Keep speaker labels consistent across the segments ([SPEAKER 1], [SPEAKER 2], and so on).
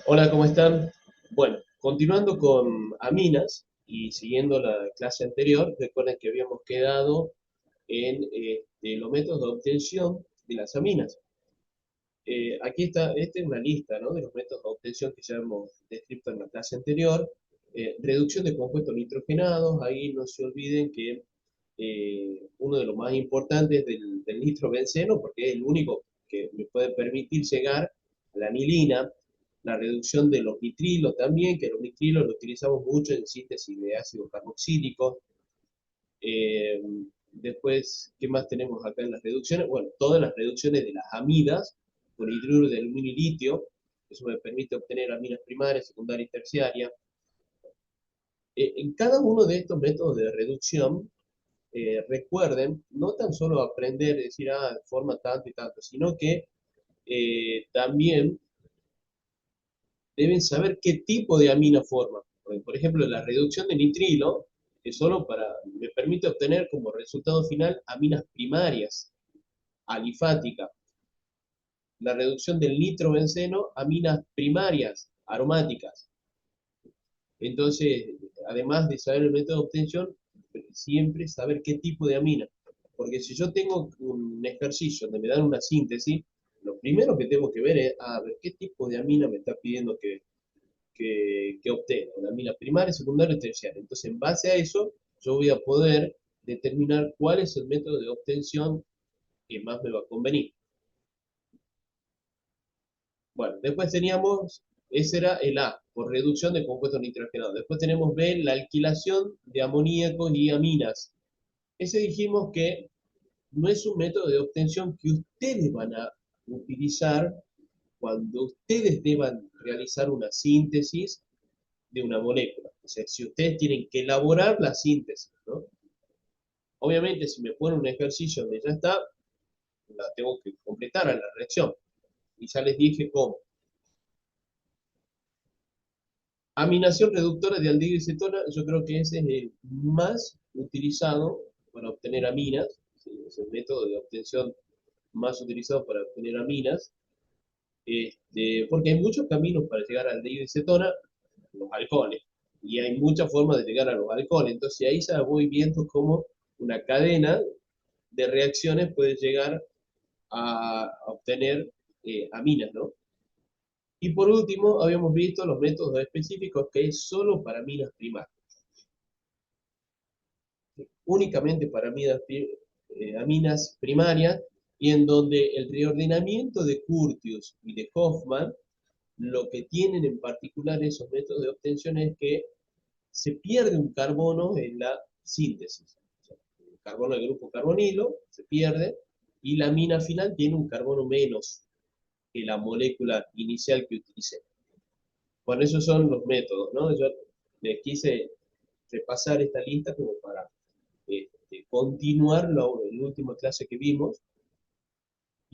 [SPEAKER 1] Hola, ¿cómo están? Bueno, continuando con aminas y siguiendo la clase anterior, recuerden que habíamos quedado en los métodos de obtención de las aminas. Aquí está, esta es una lista, ¿no?, de los métodos de obtención que ya hemos descrito en la clase anterior. Reducción de compuestos nitrogenados, ahí no se olviden que uno de los más importantes es del nitrobenceno, porque es el único que me puede permitir llegar a la anilina. La reducción de los nitrilos también, que los nitrilos los utilizamos mucho en síntesis de ácidos carboxílicos. Eh, Después, ¿qué más tenemos acá en las reducciones? Bueno, todas las reducciones de las amidas con hidruro de aluminio y litio. Eso me permite obtener aminas primarias, secundarias y terciarias. En cada uno de estos métodos de reducción, recuerden, no tan solo aprender, decir, forma tanto y tanto, sino que también deben saber qué tipo de amina forma. Por ejemplo, la reducción de nitrilo es solo me permite obtener como resultado final aminas primarias, alifáticas. La reducción del nitrobenceno, aminas primarias, aromáticas. Entonces, además de saber el método de obtención, siempre saber qué tipo de amina. Porque si yo tengo un ejercicio donde me dan una síntesis, lo primero que tengo que ver es, a ver, qué tipo de amina me está pidiendo que obtenga, una amina primaria, secundaria y terciaria. Entonces, en base a eso, yo voy a poder determinar cuál es el método de obtención que más me va a convenir. Bueno, después teníamos, ese era el A, por reducción de compuestos nitrogenados. Después tenemos B, la alquilación de amoníacos y aminas. Ese dijimos que no es un método de obtención que ustedes van a utilizar cuando ustedes deban realizar una síntesis de una molécula. O sea, si ustedes tienen que elaborar la síntesis, ¿no? Obviamente, si me ponen un ejercicio donde ya está, la tengo que completar a la reacción. Y ya les dije cómo. Aminación reductora de aldehído y cetona, yo creo que ese es el más utilizado para obtener aminas, ¿sí? Es el método de obtención más utilizado para obtener aminas, porque hay muchos caminos para llegar al aldehído y cetona, los alcoholes, y hay muchas formas de llegar a los alcoholes, entonces ahí ya voy viendo cómo una cadena de reacciones puede llegar a obtener aminas, ¿no? Y por último, habíamos visto los métodos específicos que es solo para aminas primarias, únicamente para aminas primarias, y en donde el reordenamiento de Curtius y de Hoffman, lo que tienen en particular esos métodos de obtención es que se pierde un carbono en la síntesis. O sea, el carbono del grupo carbonilo se pierde, y la amina final tiene un carbono menos que la molécula inicial que utilicé. Bueno, esos son los métodos, ¿no? Yo les quise repasar esta lista como para continuar la última clase que vimos,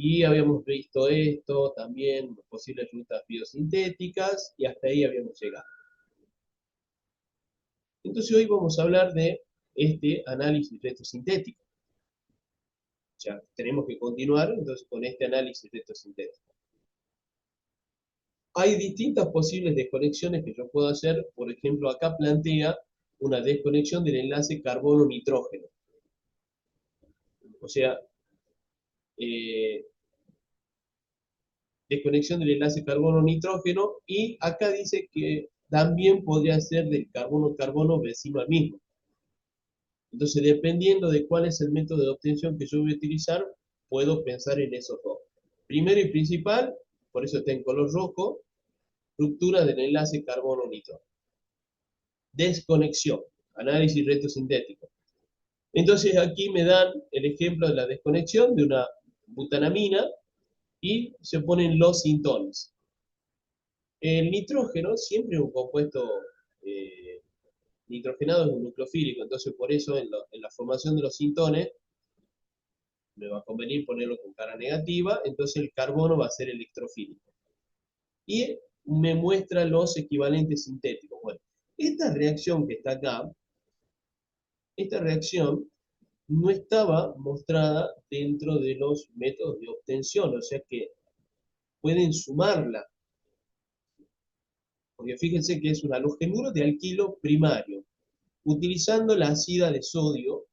[SPEAKER 1] y habíamos visto esto, también posibles rutas biosintéticas, y hasta ahí habíamos llegado. Entonces hoy vamos a hablar de este análisis retrosintético. Ya tenemos que continuar entonces con este análisis retrosintético. Hay distintas posibles desconexiones que yo puedo hacer. Por ejemplo, acá plantea una desconexión del enlace carbono-nitrógeno. O sea, eh, desconexión del enlace carbono-nitrógeno, y acá dice que también podría ser del carbono-carbono vecino al mismo. Entonces, dependiendo de cuál es el método de obtención que yo voy a utilizar, puedo pensar en esos dos. Primero y principal, por eso está en color rojo, ruptura del enlace carbono-nitrógeno. Desconexión, análisis retrosintético. Entonces aquí me dan el ejemplo de la desconexión de una butanamina y se ponen los sintones. El nitrógeno siempre es un compuesto eh, nitrogenado, es un nucleofílico, entonces por eso en la formación de los sintones me va a convenir ponerlo con cara negativa, entonces el carbono va a ser electrofílico. Y me muestra los equivalentes sintéticos. Bueno, esta reacción que está acá, esta reacción no estaba mostrada dentro de los métodos de obtención, o sea que pueden sumarla. Porque fíjense que es un halogenuro de alquilo primario, utilizando la ácida de sodio.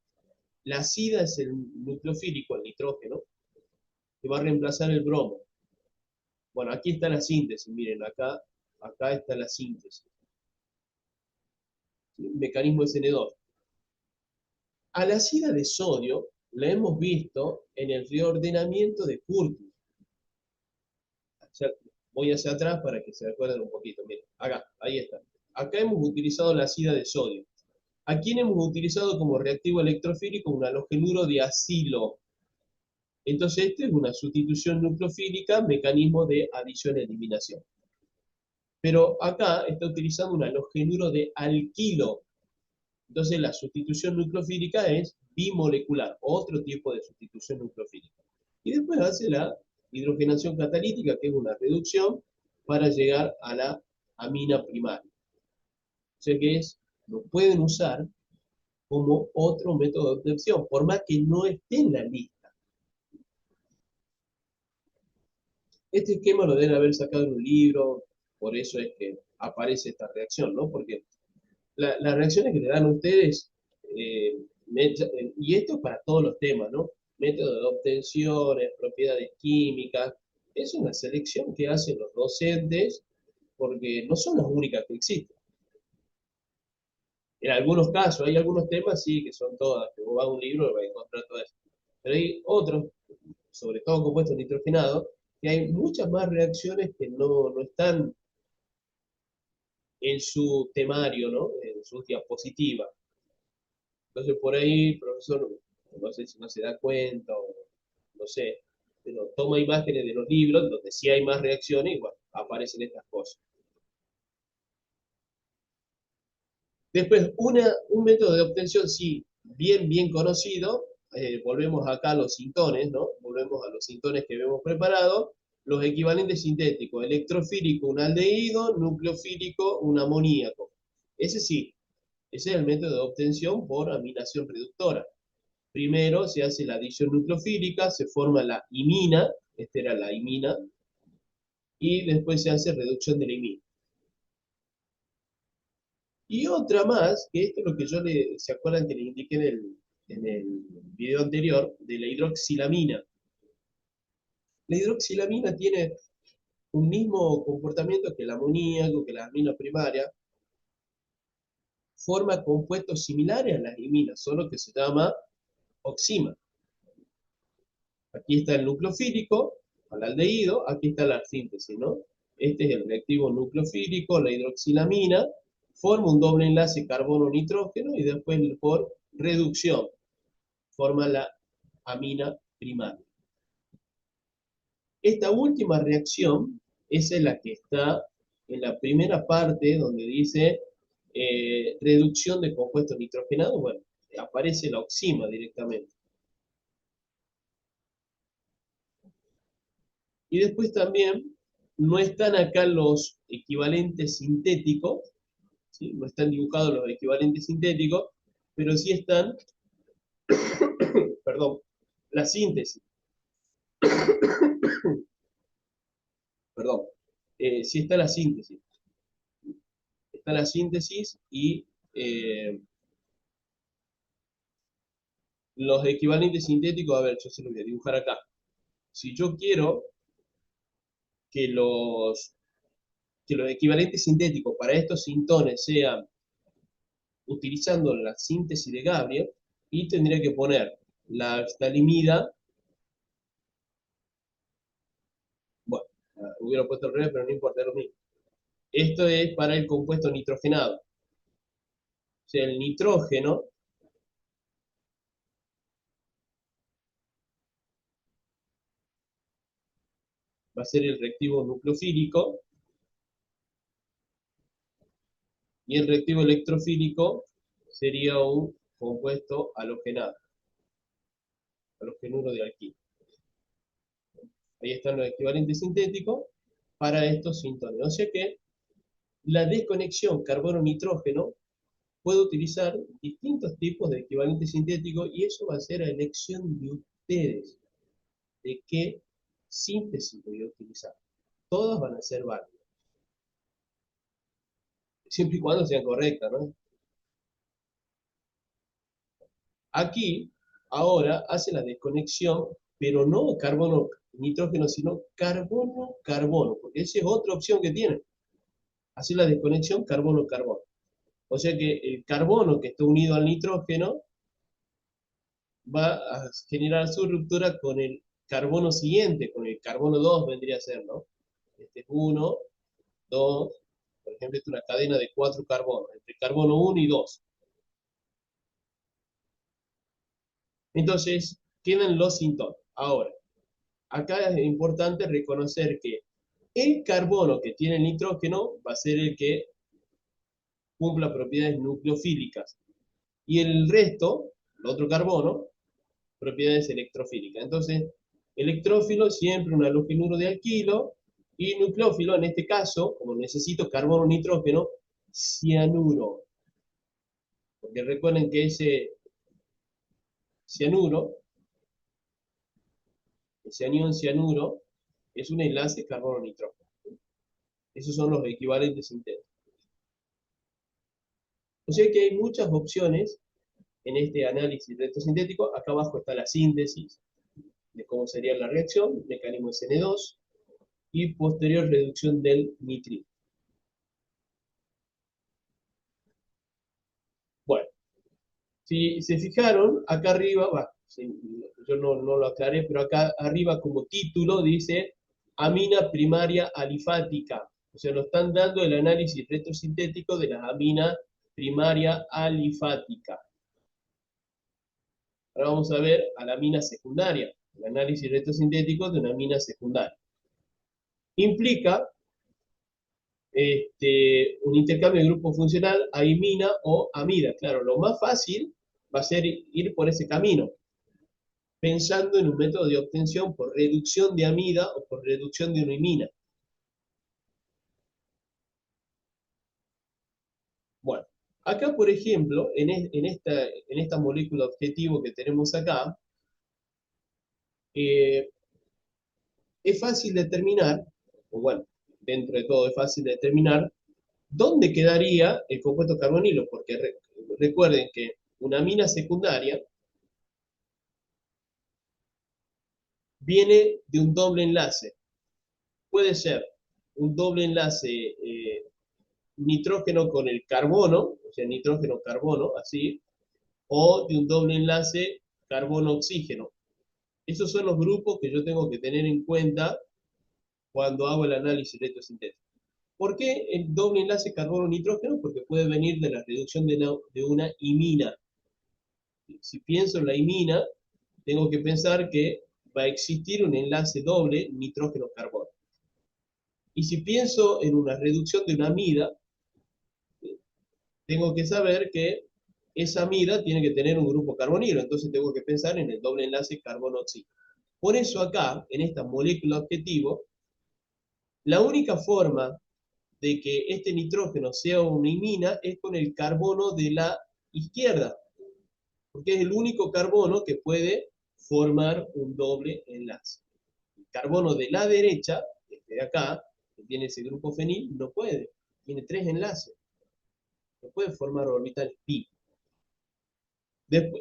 [SPEAKER 1] La ácida es el nucleofílico, el nitrógeno, que va a reemplazar el bromo. Bueno, aquí está la síntesis, miren, acá está la síntesis. ¿Sí? Mecanismo SN2. A la ácida de sodio la hemos visto en el reordenamiento de Curtis. O sea, voy hacia atrás para que se recuerden un poquito. Miren, acá, ahí está. Acá hemos utilizado la ácida de sodio. Aquí hemos utilizado como reactivo electrofílico un halogenuro de acilo. Entonces, este es una sustitución nucleofílica, mecanismo de adición-eliminación. Pero acá está utilizando un halogenuro de alquilo. Entonces, la sustitución nucleofílica es bimolecular, otro tipo de sustitución nucleofílica. Y después hace la hidrogenación catalítica, que es una reducción, para llegar a la amina primaria. O sea que lo pueden usar como otro método de obtención, por más que no esté en la lista. Este esquema lo deben haber sacado en un libro, por eso es que aparece esta reacción, ¿no? Porque las reacciones que le dan ustedes, eh, y esto es para todos los temas, ¿no? Métodos de obtenciones, propiedades químicas, es una selección que hacen los docentes porque no son las únicas que existen. En algunos casos, hay algunos temas, sí, que son todas, que vos vas a un libro y vas a encontrar todo eso. Pero hay otros, sobre todo compuestos nitrogenados, que hay muchas más reacciones que no están en su temario, ¿no? En sus diapositivas. Entonces por ahí el profesor, no sé si no se da cuenta o no sé, pero toma imágenes de los libros donde sí hay más reacciones y bueno, aparecen estas cosas. Después, un método de obtención, sí, bien conocido, volvemos acá a los sintones, ¿no? Volvemos a los sintones que hemos preparado, los equivalentes sintéticos, electrofílico, un aldehído, nucleofílico, un amoníaco. Ese sí, ese es el método de obtención por aminación reductora. Primero se hace la adición nucleofílica, se forma la imina, esta era la imina, y después se hace reducción de la imina. Y otra más, que esto es lo que ¿se acuerdan que les indiqué en el video anterior? De la hidroxilamina. La hidroxilamina tiene un mismo comportamiento que el amoníaco, que la amina primaria, forma compuestos similares a las iminas, solo que se llama oxima. Aquí está el nucleofílico, al aldehído, aquí está la síntesis, ¿no? Este es el reactivo nucleofílico, la hidroxilamina, forma un doble enlace carbono-nitrógeno y después por reducción forma la amina primaria. Esta última reacción es la que está en la primera parte donde dice reducción de compuestos nitrogenados. Bueno, aparece la oxima directamente. Y después también no están acá los equivalentes sintéticos, ¿sí? No están dibujados los equivalentes sintéticos, pero sí están, perdón, la síntesis, perdón, sí está la síntesis. Está la síntesis y los equivalentes sintéticos, a ver, yo se los voy a dibujar acá. Si yo quiero que los equivalentes sintéticos para estos sintones sean utilizando la síntesis de Gabriel, y tendría que poner la aftalimida, bueno, hubiera puesto al revés, pero no importa, es lo mismo. Esto es para el compuesto nitrogenado. O sea, el nitrógeno va a ser el reactivo nucleofílico y el reactivo electrofílico sería un compuesto halogenado, halogenuro de alquilo. Ahí están los equivalentes sintéticos para estos sintones. O sea que la desconexión carbono-nitrógeno puede utilizar distintos tipos de equivalentes sintéticos y eso va a ser a elección de ustedes de qué síntesis voy a utilizar. Todas van a ser válidas. siempre y cuando sean correctas, ¿no? Aquí, ahora, hace la desconexión, pero no carbono, nitrógeno, sino carbono, carbono, porque esa es otra opción que tiene. Hacer la desconexión carbono, carbono. O sea que el carbono que está unido al nitrógeno va a generar su ruptura con el carbono siguiente, con el carbono 2 vendría a ser, ¿no? Este es 1, 2, por ejemplo, esta es una cadena de 4 carbonos, entre carbono 1 y 2. Entonces, quedan los sintomas. Ahora, acá es importante reconocer que el carbono que tiene el nitrógeno va a ser el que cumpla propiedades nucleofílicas. Y el resto, el otro carbono, propiedades electrofílicas. Entonces, electrófilo siempre un halogenuro de alquilo y nucleófilo, en este caso, como necesito carbono nitrógeno, cianuro. Porque recuerden que ese cianuro, ese anión cianuro, es un enlace carbono-nitrógeno. Esos son los equivalentes sintéticos. O sea que hay muchas opciones en este análisis retrosintético. Acá abajo está la síntesis de cómo sería la reacción, mecanismo SN2 y posterior reducción del nitrito. Bueno, si se fijaron, acá arriba, yo no lo aclaré, pero acá arriba como título dice amina primaria alifática. O sea, nos están dando el análisis retrosintético de la amina primaria alifática. Ahora vamos a ver a la amina secundaria, el análisis retrosintético de una amina secundaria. Implica un intercambio de grupo funcional a imina o amida. Claro, lo más fácil va a ser ir por ese camino, pensando en un método de obtención por reducción de amida o por reducción de una imina. Bueno, acá por ejemplo, en esta molécula objetivo que tenemos acá, eh, es fácil determinar, o bueno, dentro de todo es fácil determinar, dónde quedaría el compuesto carbonilo, porque recuerden que una amina secundaria viene de un doble enlace. Puede ser un doble enlace nitrógeno con el carbono, o sea, nitrógeno-carbono, así, o de un doble enlace carbono-oxígeno. Esos son los grupos que yo tengo que tener en cuenta cuando hago el análisis electrosintético. ¿Por qué el doble enlace carbono-nitrógeno? Porque puede venir de la reducción de una imina. Si pienso en la imina, tengo que pensar que va a existir un enlace doble nitrógeno-carbono. Y si pienso en una reducción de una amida, tengo que saber que esa amida tiene que tener un grupo carbonilo, entonces tengo que pensar en el doble enlace carbono-oxígeno. Por eso acá, en esta molécula objetivo, la única forma de que este nitrógeno sea una imina es con el carbono de la izquierda, porque es el único carbono que puede formar un doble enlace. El carbono de la derecha, este de acá, que tiene ese grupo fenil, no puede, tiene 3 enlaces, no puede formar orbitales pi.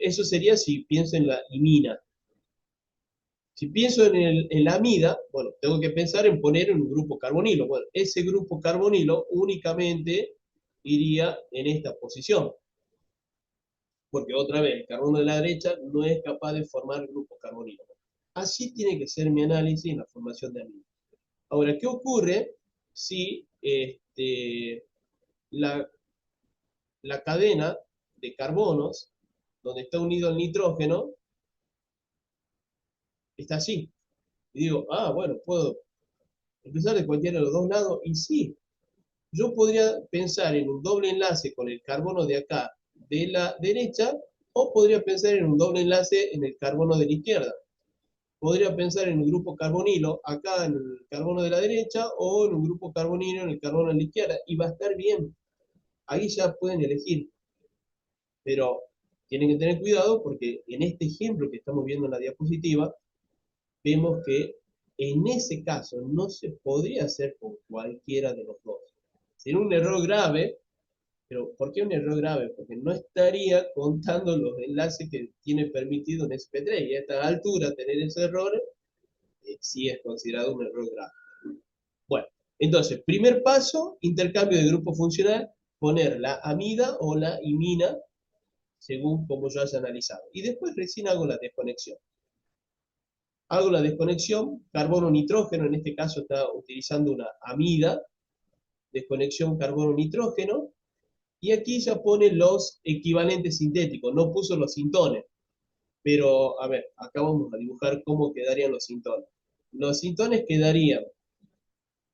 [SPEAKER 1] Eso sería si pienso en la imina. Si pienso en la amida, bueno, tengo que pensar en poner un grupo carbonilo. Bueno, ese grupo carbonilo únicamente iría en esta posición. Porque otra vez, el carbono de la derecha no es capaz de formar grupo carbonilo. Así tiene que ser mi análisis en la formación de amida. Ahora, ¿qué ocurre si la, la cadena de carbonos, donde está unido el nitrógeno, está así? Y digo, bueno, puedo empezar de cualquiera de los dos lados, y sí, yo podría pensar en un doble enlace con el carbono de acá, de la derecha, o podría pensar en un doble enlace en el carbono de la izquierda. Podría pensar en un grupo carbonilo acá en el carbono de la derecha, o en un grupo carbonilo en el carbono de la izquierda, y va a estar bien. Ahí ya pueden elegir, pero tienen que tener cuidado porque en este ejemplo que estamos viendo en la diapositiva, vemos que en ese caso no se podría hacer con cualquiera de los dos. Sería un error grave Pero ¿por qué un error grave? Porque no estaría contando los enlaces que tiene permitido un SP3, y a esta altura tener ese error sí es considerado un error grave. Bueno, entonces, primer paso, intercambio de grupo funcional, poner la amida o la imina, según como yo haya analizado. Y después recién hago la desconexión. Hago la desconexión, carbono-nitrógeno, en este caso está utilizando una amida, desconexión carbono-nitrógeno, y aquí ya pone los equivalentes sintéticos, no puso los sintones. Pero, a ver, acá vamos a dibujar cómo quedarían los sintones. Los sintones quedarían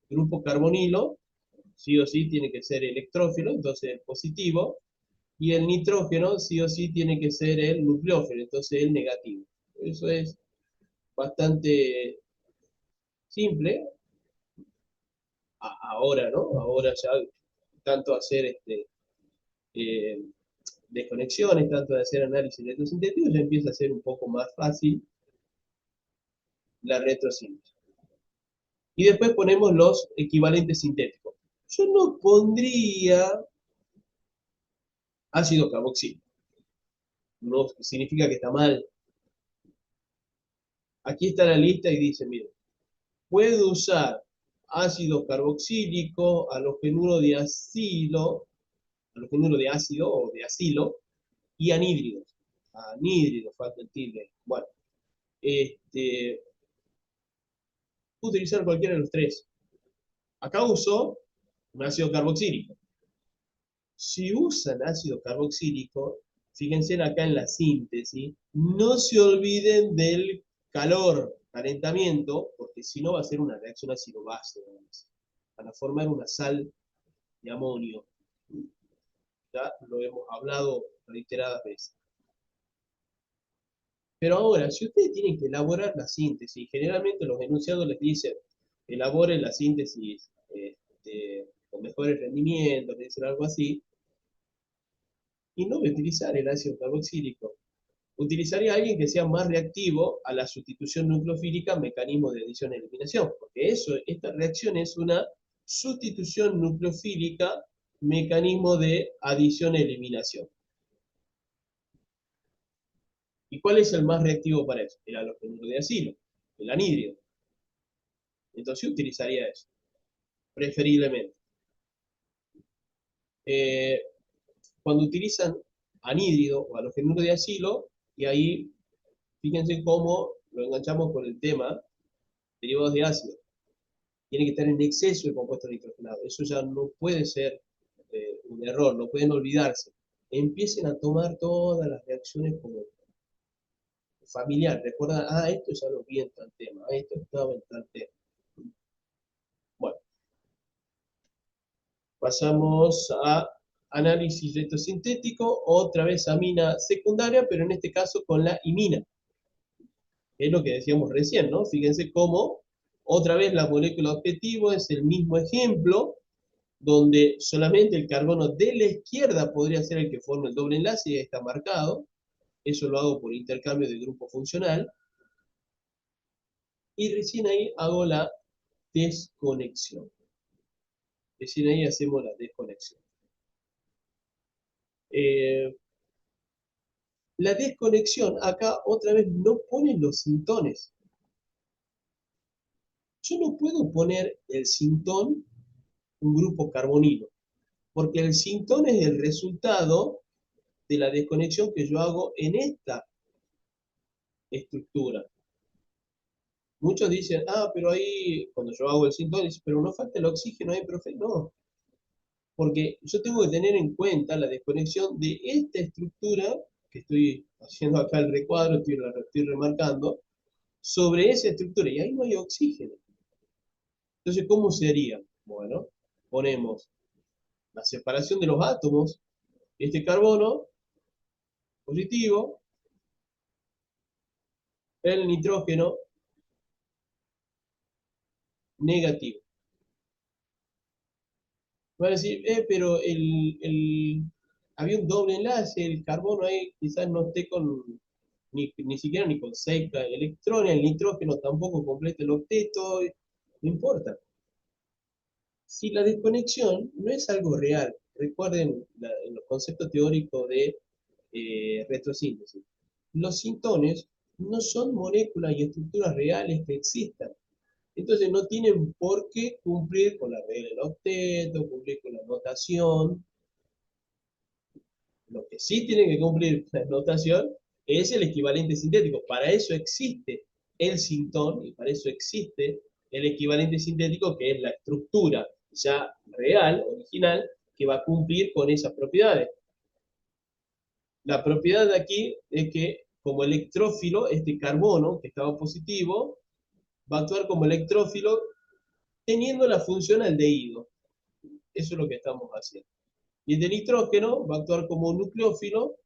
[SPEAKER 1] grupo carbonilo, sí o sí tiene que ser electrófilo, entonces el positivo, y el nitrógeno sí o sí tiene que ser el nucleófilo, entonces el negativo. Eso es bastante simple, ahora, ¿no? Ahora ya tanto hacer eh, desconexiones, tanto de hacer análisis electrosintético, ya empieza a ser un poco más fácil la retrosíntesis. Y después ponemos los equivalentes sintéticos. Yo no pondría ácido carboxílico, no significa que está mal. Aquí está la lista y dice, mire, puede usar ácido carboxílico, halogénuro de acilo, halogénuro de ácido o de acilo, y anhídridos. Anhídridos, falta el tilde. Bueno, puedo utilizar cualquiera de los tres. Acá uso un ácido carboxílico. Si usan ácido carboxílico, fíjense acá en la síntesis, no se olviden del calor, calentamiento, porque si no va a ser una reacción ácido-base. Para formar una sal de amonio. Ya lo hemos hablado reiteradas veces. Pero ahora, si ustedes tienen que elaborar la síntesis, generalmente los enunciados les dicen, elaboren la síntesis con mejores rendimientos, les dicen algo así, y no voy a utilizar el ácido carboxílico. Utilizaría a alguien que sea más reactivo a la sustitución nucleofílica, mecanismo de adición y eliminación, porque esta reacción es una sustitución nucleofílica, mecanismo de adición y eliminación. ¿Y cuál es el más reactivo para eso? El halogénuro de acilo, el anhídrido. Entonces utilizaría eso, preferiblemente. Eh, Cuando utilizan anhídrido o halogénuro de acilo, y ahí fíjense cómo lo enganchamos con el tema derivados de ácido. Tiene que estar en exceso de compuesto nitrogenado. Eso ya no puede ser un error, no pueden olvidarse. Empiecen a tomar todas las reacciones como familiar. Recuerdan, esto ya lo vi en tal tema, esto estaba en tal tema. Bueno, pasamos a análisis retrosintético, otra vez amina secundaria, pero en este caso con la imina. Es lo que decíamos recién, ¿no? Fíjense cómo otra vez la molécula objetivo es el mismo ejemplo, donde solamente el carbono de la izquierda podría ser el que forme el doble enlace, y está marcado. Eso lo hago por intercambio de grupo funcional. Y recién ahí hago la desconexión. Recién ahí hacemos la desconexión. Eh, La desconexión, acá otra vez no ponen los sintones. Yo no puedo poner el sintón un grupo carbonilo, porque el sintón es el resultado de la desconexión que yo hago en esta estructura. Muchos dicen, pero ahí, cuando yo hago el sintón, dicen, pero no falta el oxígeno ahí, profe. No, porque yo tengo que tener en cuenta la desconexión de esta estructura, que estoy haciendo acá el recuadro, estoy remarcando, sobre esa estructura, y ahí no hay oxígeno. Entonces, ¿cómo sería? Bueno, ponemos la separación de los átomos, este carbono positivo, el nitrógeno negativo. Van a decir, pero había un doble enlace, el carbono ahí quizás no esté ni siquiera ni con 6 electrones, el nitrógeno tampoco completa el octeto, no importa. Si la desconexión no es algo real, recuerden en los conceptos teóricos de retrosíntesis, los sintones no son moléculas y estructuras reales que existan. Entonces no tienen por qué cumplir con la regla del octeto, cumplir con la notación. Lo que sí tienen que cumplir con la notación es el equivalente sintético. Para eso existe el sintón y para eso existe el equivalente sintético, que es la estructura ya real, original, que va a cumplir con esas propiedades. La propiedad de aquí es que como electrófilo, este carbono que estaba positivo, va a actuar como electrófilo teniendo la función aldehído. Eso es lo que estamos haciendo. Y el de nitrógeno va a actuar como nucleófilo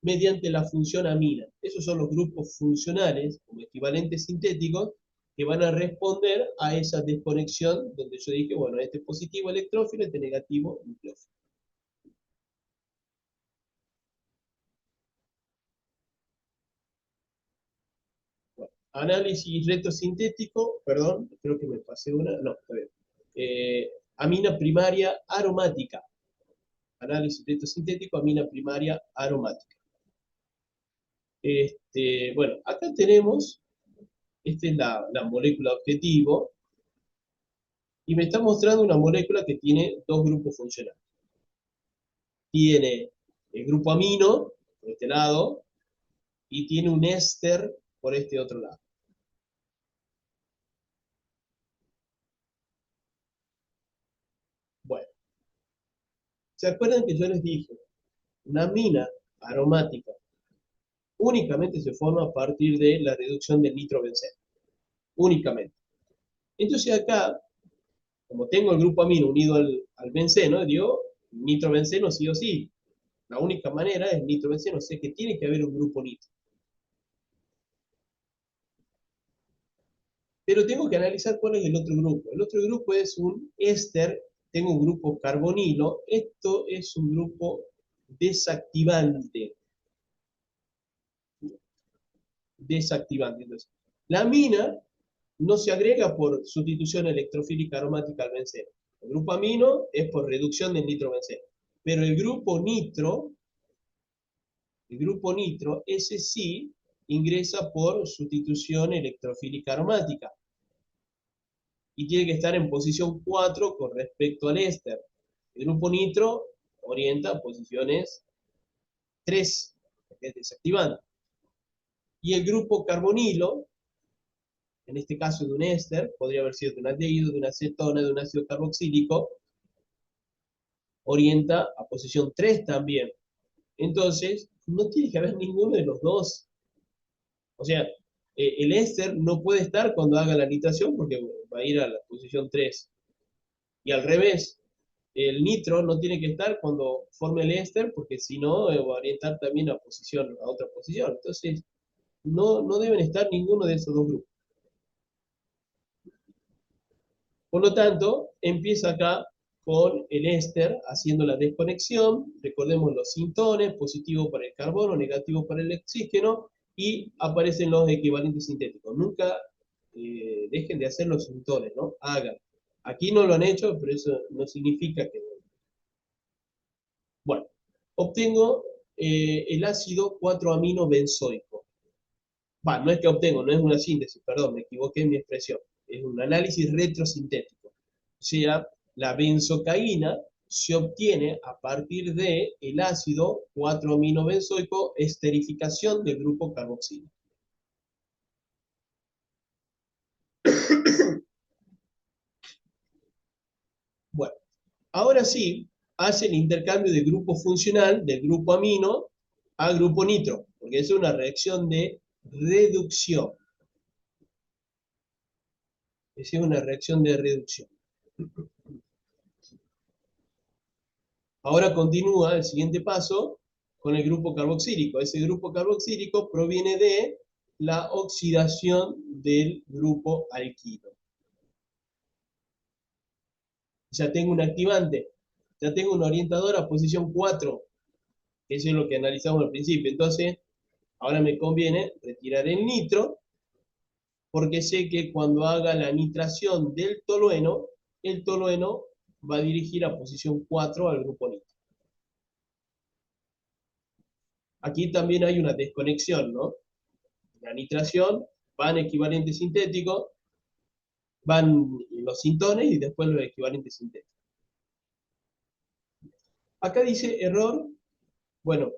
[SPEAKER 1] mediante la función amina. Esos son los grupos funcionales, como equivalentes sintéticos, que van a responder a esa desconexión donde yo dije, bueno, este es positivo electrófilo, este negativo nucleófilo. Bueno, análisis retrosintético, perdón, creo que me pasé una, no, está bien. Amina primaria aromática. Análisis retrosintético, amina primaria aromática. Bueno, acá tenemos, esta es la molécula objetivo, y me está mostrando una molécula que tiene dos grupos funcionales. Tiene el grupo amino, por este lado, y tiene un éster por este otro lado. Bueno, ¿se acuerdan que yo les dije? Una amina aromática únicamente se forma a partir de la reducción del nitrobenceno. Únicamente. Entonces acá, como tengo el grupo amino unido al benceno, digo, nitrobenceno sí o sí. La única manera es nitrobenceno, sé que tiene que haber un grupo nitro. Pero tengo que analizar cuál es el otro grupo. El otro grupo es un éster, tengo un grupo carbonilo, esto es un grupo desactivante. Desactivante. Entonces, la amina no se agrega por sustitución electrofílica aromática al benceno. El grupo amino es por reducción del nitrobenceno. Pero el grupo nitro, ese sí ingresa por sustitución electrofílica aromática. Y tiene que estar en posición 4 con respecto al éster. El grupo nitro orienta a posiciones 3, que es desactivante. Y el grupo carbonilo, en este caso de un éster, podría haber sido de un aldehído, de una acetona, de un ácido carboxílico, orienta a posición 3 también. Entonces, no tiene que haber ninguno de los dos. O sea, el éster no puede estar cuando haga la nitración porque va a ir a la posición 3. Y al revés, el nitro no tiene que estar cuando forme el éster porque si no va a orientar también a otra posición. Entonces, no deben estar ninguno de esos dos grupos. Por lo tanto, empieza acá con el éster haciendo la desconexión. Recordemos los sintones, positivo para el carbono, negativo para el oxígeno, y aparecen los equivalentes sintéticos. Nunca dejen de hacer los sintones, ¿no? Hagan. Aquí no lo han hecho, pero eso no significa que... Bueno, obtengo el ácido 4-amino benzoico. No es que obtengo, no es una síntesis, perdón, me equivoqué en mi expresión. Es un análisis retrosintético. O sea, la benzocaína se obtiene a partir del ácido 4-amino benzoico, esterificación del grupo carboxilo. Bueno, ahora sí, hace el intercambio de grupo funcional del grupo amino a grupo nitro, porque es una reacción de reducción. Es una reacción de reducción. Ahora continúa el siguiente paso con el grupo carboxílico. Ese grupo carboxílico proviene de la oxidación del grupo alquilo. Ya tengo un activante, ya tengo un orientador a posición 4, que eso es lo que analizamos al principio. Entonces, ahora me conviene retirar el nitro, porque sé que cuando haga la nitración del tolueno, el tolueno va a dirigir a posición 4 al grupo nitro. Aquí también hay una desconexión, ¿no? La nitración, van equivalentes sintéticos, van los sintones y después los equivalentes sintéticos. Acá dice error, bueno,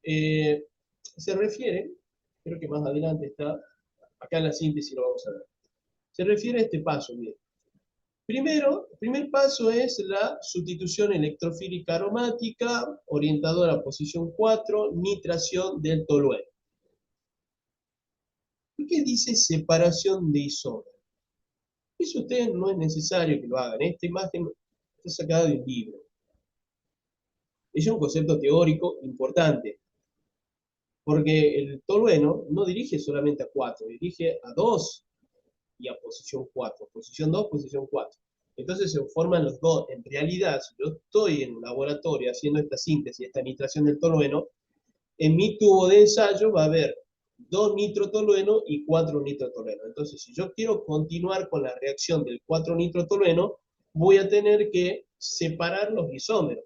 [SPEAKER 1] se refiere, creo que más adelante está, acá en la síntesis lo vamos a ver. Se refiere a este paso, miren. Primero, el primer paso es la sustitución electrofílica aromática, orientadora a posición 4, nitración del tolueno. ¿Por qué dice separación de isómeros? Eso ustedes no es necesario que lo hagan. Esta imagen está sacada de un libro. Es un concepto teórico importante, porque el tolueno no dirige solamente a 4, dirige a 2 y a posición 4. Posición 2, posición 4. Entonces se forman los dos. En realidad, si yo estoy en un laboratorio haciendo esta síntesis, esta nitración del tolueno, en mi tubo de ensayo va a haber 2 nitrotolueno y 4 nitrotolueno. Entonces, si yo quiero continuar con la reacción del 4 nitrotolueno, voy a tener que separar los isómeros.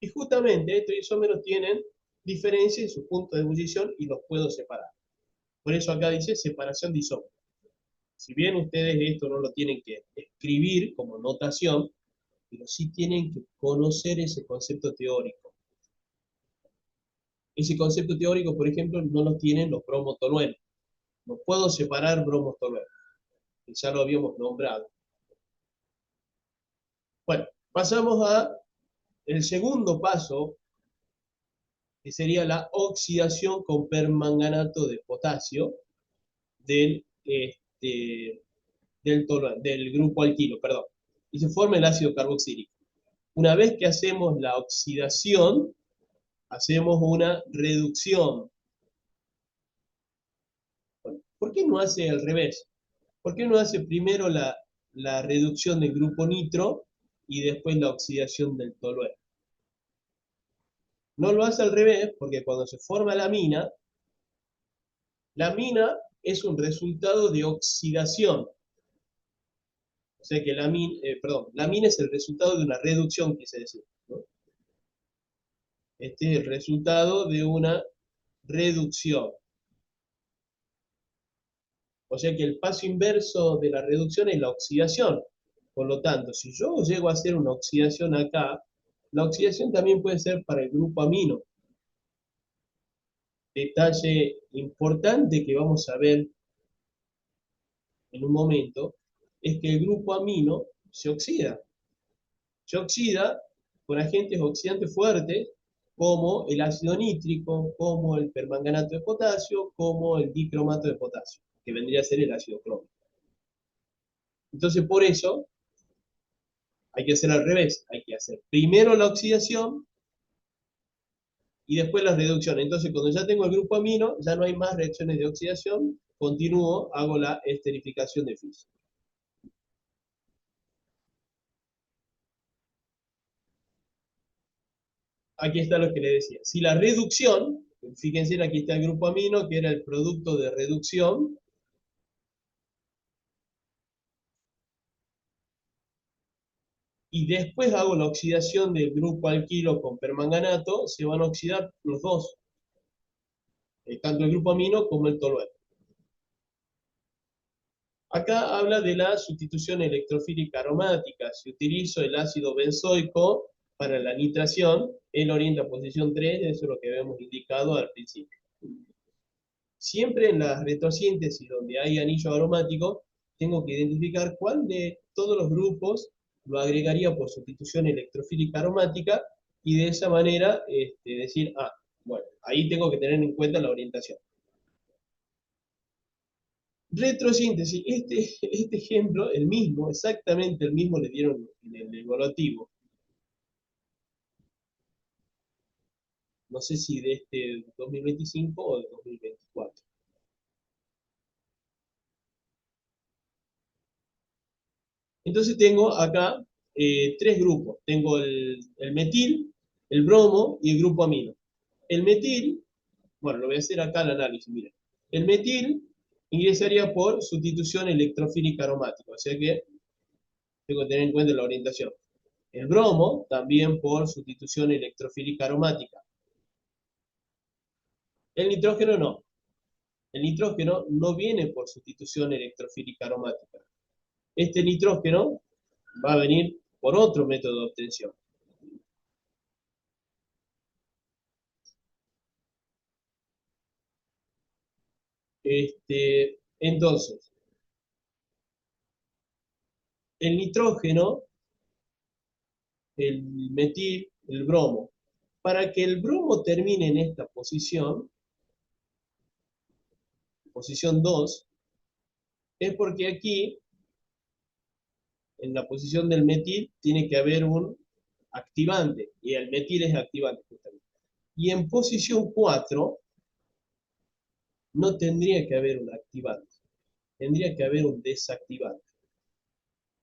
[SPEAKER 1] Y justamente estos isómeros tienen diferencia en su punto de ebullición y los puedo separar. Por eso acá dice separación de isómeros. Si bien ustedes esto no lo tienen que escribir como notación, pero sí tienen que conocer ese concepto teórico. Ese concepto teórico, por ejemplo, no lo tienen los bromotoluenos. No puedo separar bromotoluenos, que ya lo habíamos nombrado. Bueno, pasamos a el segundo paso, que sería la oxidación con permanganato de potasio del grupo alquilo, perdón. Y se forma el ácido carboxílico. Una vez que hacemos la oxidación, hacemos una reducción. Bueno, ¿por qué no hace al revés? ¿Por qué no hace primero la reducción del grupo nitro y después la oxidación del tolueno? No lo hace al revés porque cuando se forma la mina es un resultado de oxidación. O sea que la mina es el resultado de una reducción, quise decir, ¿no? Este es el resultado de una reducción. O sea que el paso inverso de la reducción es la oxidación. Por lo tanto, si yo llego a hacer una oxidación acá, la oxidación también puede ser para el grupo amino. Detalle importante que vamos a ver en un momento es que el grupo amino se oxida. Se oxida con agentes oxidantes fuertes como el ácido nítrico, como el permanganato de potasio, como el dicromato de potasio, que vendría a ser el ácido cloruro. Entonces, por eso, hay que hacer al revés. Hay que hacer primero la oxidación y después la reducción. Entonces, cuando ya tengo el grupo amino, ya no hay más reacciones de oxidación, continúo, hago la esterificación de Fischer. Aquí está lo que le decía. Si la reducción, fíjense, aquí está el grupo amino, que era el producto de reducción, y después hago la oxidación del grupo alquilo con permanganato, se van a oxidar los dos, tanto el grupo amino como el tolueno. Acá habla de la sustitución electrofílica aromática. Si utilizo el ácido benzoico para la nitración, él orienta a posición 3, eso es lo que habíamos indicado al principio. Siempre en la retrosíntesis donde hay anillo aromático, tengo que identificar cuál de todos los grupos lo agregaría por sustitución electrofílica aromática y de esa manera decir, bueno, ahí tengo que tener en cuenta la orientación. Retrosíntesis, este ejemplo, el mismo, exactamente el mismo le dieron en el evaluativo. No sé si de este 2025 o de 2024. Entonces tengo acá tres grupos. Tengo el metil, el bromo y el grupo amino. El metil, bueno, lo voy a hacer acá el análisis, miren. El metil ingresaría por sustitución electrofílica aromática, o sea que tengo que tener en cuenta la orientación. El bromo también por sustitución electrofílica aromática. El nitrógeno no. El nitrógeno no viene por sustitución electrofílica aromática. Este nitrógeno va a venir por otro método de obtención. Entonces, el nitrógeno, el metil, el bromo. Para que el bromo termine en esta posición 2, es porque aquí, en la posición del metil, tiene que haber un activante, y el metil es activante justamente. Y en posición 4 no tendría que haber un activante, tendría que haber un desactivante.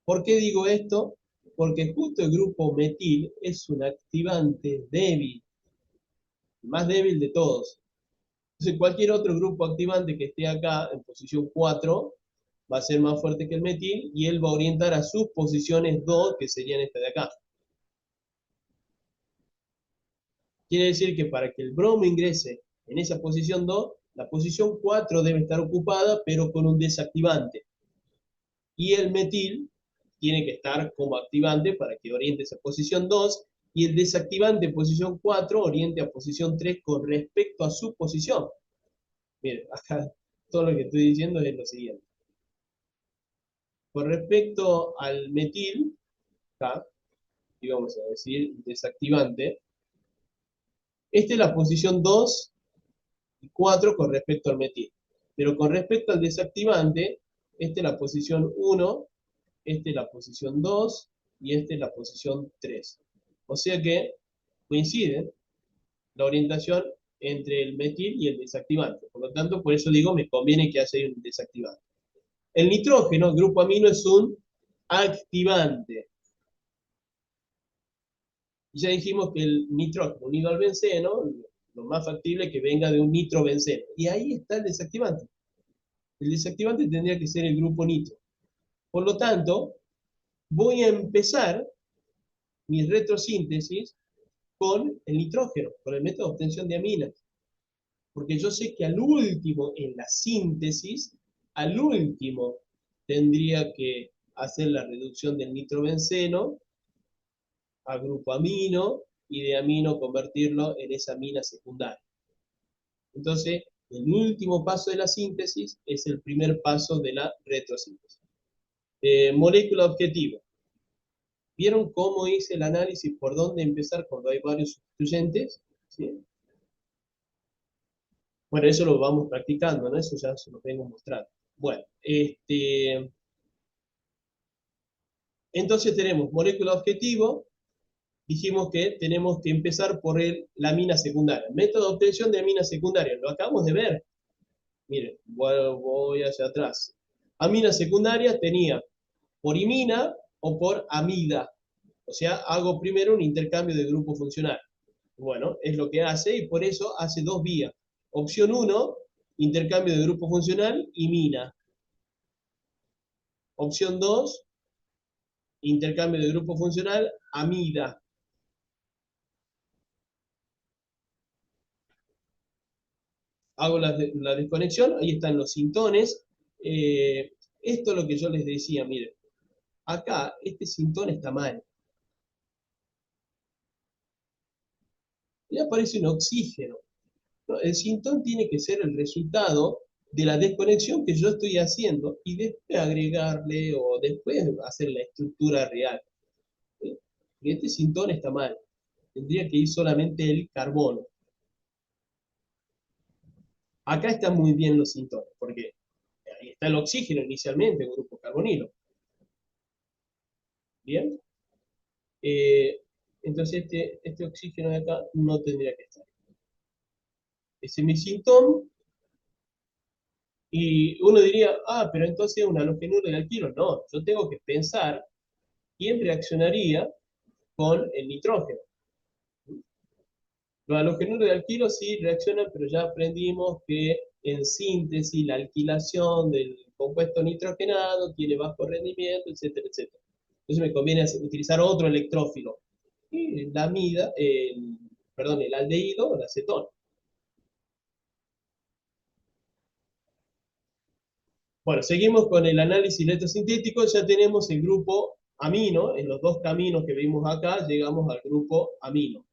[SPEAKER 1] ¿Por qué digo esto? Porque justo el grupo metil es un activante débil, el más débil de todos. Entonces cualquier otro grupo activante que esté acá en posición 4 va a ser más fuerte que el metil y él va a orientar a sus posiciones 2, que serían esta de acá. Quiere decir que para que el bromo ingrese en esa posición 2, la posición 4 debe estar ocupada, pero con un desactivante. Y el metil tiene que estar como activante para que oriente esa posición 2, y el desactivante en posición 4 oriente a posición 3 con respecto a su posición. Miren, acá todo lo que estoy diciendo es lo siguiente. Con respecto al metil, acá, y vamos a decir desactivante, esta es la posición 2 y 4 con respecto al metil. Pero con respecto al desactivante, esta es la posición 1, esta es la posición 2 y esta es la posición 3. O sea que coinciden la orientación entre el metil y el desactivante. Por lo tanto, por eso digo, me conviene que haya un desactivante. El nitrógeno, el grupo amino, es un activante. Y ya dijimos que el nitrógeno unido al benceno, lo más factible es que venga de un nitrobenceno. Y ahí está el desactivante. El desactivante tendría que ser el grupo nitro. Por lo tanto, voy a empezar mi retrosíntesis con el nitrógeno, con el método de obtención de aminas. Porque yo sé que al último, en la síntesis, al último tendría que hacer la reducción del nitrobenceno a grupo amino y de amino convertirlo en esa amina secundaria. Entonces, el último paso de la síntesis es el primer paso de la retrosíntesis. Molécula objetivo. ¿Vieron cómo hice el análisis por dónde empezar cuando hay varios sustituyentes? ¿Sí? Bueno, eso lo vamos practicando, ¿no? Eso ya se lo vengo mostrando. Bueno, entonces tenemos molécula objetivo. Dijimos que tenemos que empezar por la amina secundaria. Método de obtención de amina secundaria. Lo acabamos de ver. Miren, voy hacia atrás. Amina secundaria tenía por imina o por amida. O sea, hago primero un intercambio de grupo funcional. Bueno, es lo que hace y por eso hace dos vías. Opción 1, intercambio de grupo funcional, imina. Opción 2, intercambio de grupo funcional, amida. Hago la desconexión, ahí están los sintones. Esto es lo que yo les decía, miren. Acá, este sintón está mal. Y aparece un oxígeno. ¿No? El sintón tiene que ser el resultado de la desconexión que yo estoy haciendo y después agregarle o después hacer la estructura real. ¿Sí? Y este sintón está mal. Tendría que ir solamente el carbono. Acá están muy bien los sintones, porque ahí está el oxígeno inicialmente, el grupo carbonilo. ¿Bien? Entonces este oxígeno de acá no tendría que estar. Ese es mi sintón. Y uno diría, pero entonces un halogenuro de alquilo. No, yo tengo que pensar quién reaccionaría con el nitrógeno. Los halogenuros de alquilo sí reaccionan, pero ya aprendimos que en síntesis la alquilación del compuesto nitrogenado tiene bajo rendimiento, etcétera, etcétera. Entonces me conviene utilizar otro electrófilo. Y la amida, perdón, el aldehído o la acetona. Bueno, seguimos con el análisis electrosintético. Ya tenemos el grupo amino. En los dos caminos que vimos acá, llegamos al grupo amino.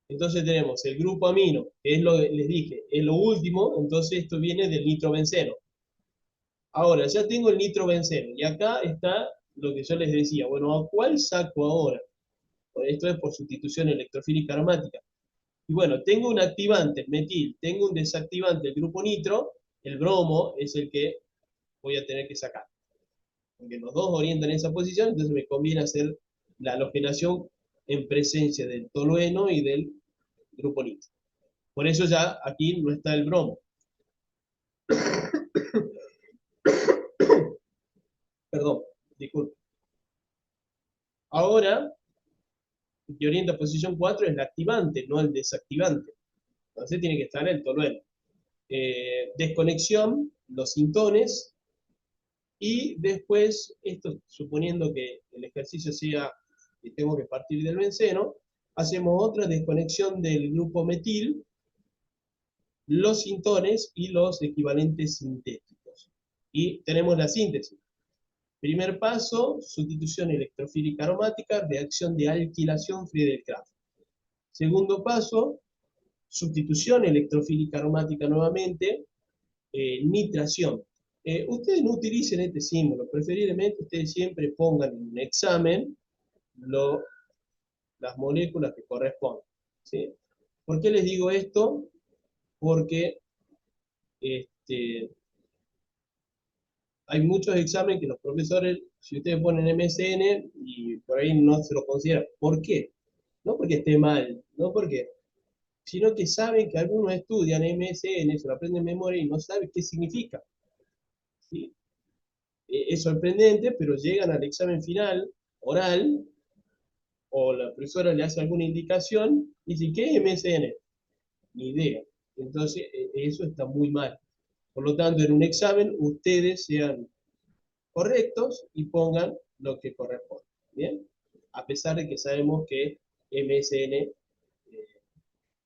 [SPEAKER 1] Entonces tenemos el grupo amino, que es lo que les dije, es lo último. Entonces esto viene del nitrobenceno. Ahora, ya tengo el nitrobenceno. Y acá está lo que yo les decía. Bueno, ¿a cuál saco ahora? Pues esto es por sustitución electrofílica aromática. Y bueno, tengo un activante, el metil, tengo un desactivante, el grupo nitro, el bromo es el que voy a tener que sacar. Porque los dos orientan en esa posición, entonces me conviene hacer la halogenación en presencia del tolueno y del grupo nitro. Por eso ya aquí no está el bromo. Perdón, disculpe. Ahora, el que orienta a posición 4 es el activante, no el desactivante. Entonces tiene que estar el tolueno. Desconexión, los sintones, y después, esto suponiendo que el ejercicio sea que tengo que partir del benceno, hacemos otra desconexión del grupo metil, los sintones y los equivalentes sintéticos. Y tenemos la síntesis. Primer paso, sustitución electrofílica aromática, reacción de alquilación Friedel-Crafts. Segundo paso, sustitución electrofílica aromática nuevamente, nitración. Ustedes no utilicen este símbolo, preferiblemente ustedes siempre pongan en un examen las moléculas que corresponden. ¿Sí? ¿Por qué les digo esto? Porque este, hay muchos exámenes que los profesores, si ustedes ponen MSN y por ahí no se lo consideran. ¿Por qué? No porque esté mal, no porque, sino que saben que algunos estudian MSN, se lo aprenden de memoria y no saben qué significa. ¿Sí? Es sorprendente, pero llegan al examen final, oral, o la profesora le hace alguna indicación, y dice, ¿qué es MSN? Ni idea. Entonces, eso está muy mal. Por lo tanto, en un examen, ustedes sean correctos y pongan lo que corresponde. ¿Bien? A pesar de que sabemos que MSN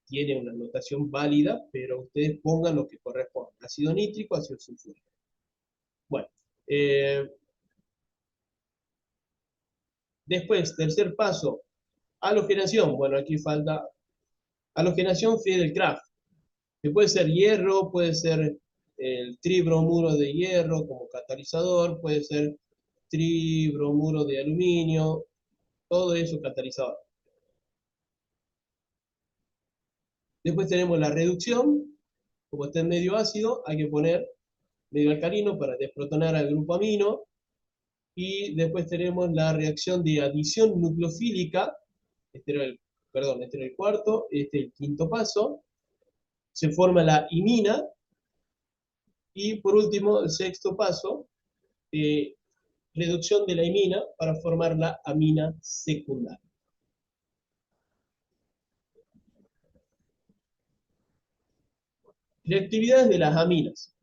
[SPEAKER 1] tiene una notación válida, pero ustedes pongan lo que corresponde. Ácido nítrico, ácido sulfúrico. Bueno, después, tercer paso, halogenación. Bueno, aquí falta halogenación Friedel-Crafts, que puede ser hierro, puede ser el tribromuro de hierro como catalizador, puede ser tribromuro de aluminio, todo eso catalizador. Después tenemos la reducción, como está en medio ácido, hay que poner medio alcalino para desprotonar al grupo amino, y después tenemos la reacción de adición nucleofílica, este era el, perdón, este era el cuarto, este es el quinto paso, se forma la imina, y por último, el sexto paso, eh, reducción de la imina para formar la amina secundaria. Reactividades de las aminas.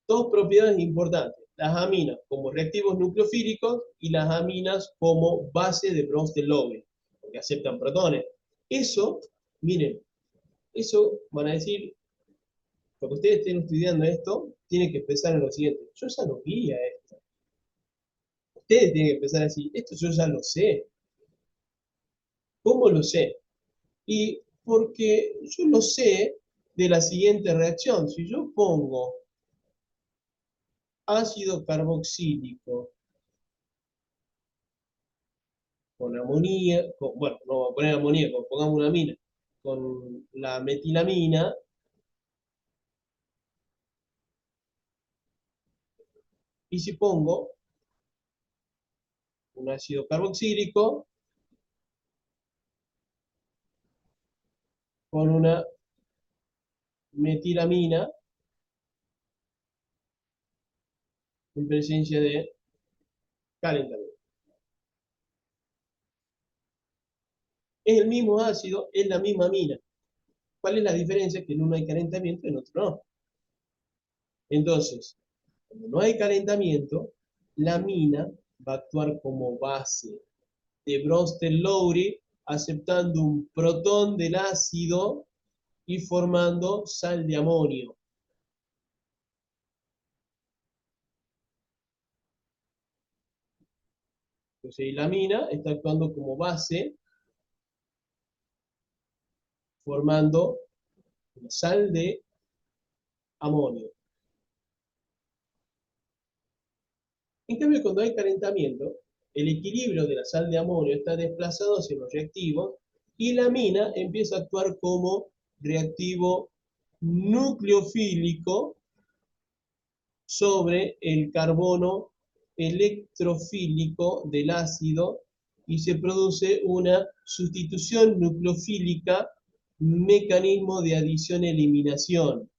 [SPEAKER 1] Dos propiedades importantes. Las aminas como reactivos nucleofílicos y las aminas como base de Bronsted-Lowry, porque aceptan protones. Eso, miren, eso van a decir, cuando ustedes estén estudiando esto, tienen que pensar en lo siguiente. Yo ya lo vi a esto. Ustedes tienen que empezar a decir, esto yo ya lo sé. ¿Cómo lo sé? Y porque yo lo sé de la siguiente reacción. Si yo pongo ácido carboxílico con amoníaco, bueno, no voy a poner amoníaco, pongamos una amina, con la metilamina, y si pongo un ácido carboxílico con una metilamina en presencia de calentamiento. Es el mismo ácido, es la misma amina. ¿Cuál es la diferencia? Que en uno hay calentamiento y en otro no. Entonces, cuando no hay calentamiento, la mina va a actuar como base de Bronsted-Lowry, aceptando un protón del ácido y formando sal de amonio. Entonces, la amina está actuando como base, formando una sal de amonio. En cambio, cuando hay calentamiento, el equilibrio de la sal de amonio está desplazado hacia los reactivos y la amina empieza a actuar como reactivo nucleofílico sobre el carbono electrofílico del ácido y se produce una sustitución nucleofílica, mecanismo de adición-eliminación.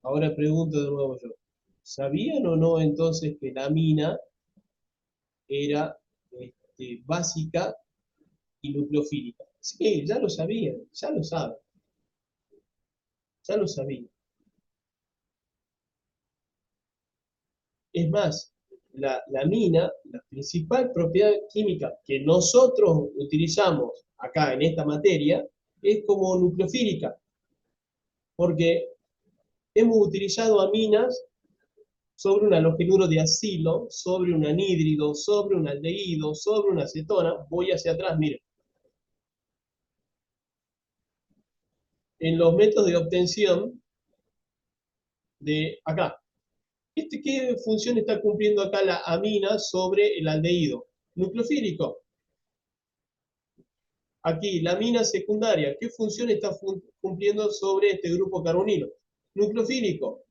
[SPEAKER 1] Ahora pregunto de nuevo yo, ¿sabían o no entonces que la amina era básica y nucleofílica? Sí, ya lo sabían, ya lo saben, ya lo sabían. Es más, la amina, la principal propiedad química que nosotros utilizamos acá en esta materia, es como nucleofílica, porque hemos utilizado aminas sobre un halogenuro de acilo, sobre un anhídrido, sobre un aldehído, sobre una acetona. Voy hacia atrás, miren. En los métodos de obtención de acá. ¿Qué función está cumpliendo acá la amina sobre el aldehído? Nucleofílico. Aquí, la amina secundaria, ¿qué función está cumpliendo sobre este grupo carbonilo? Nucleofílico.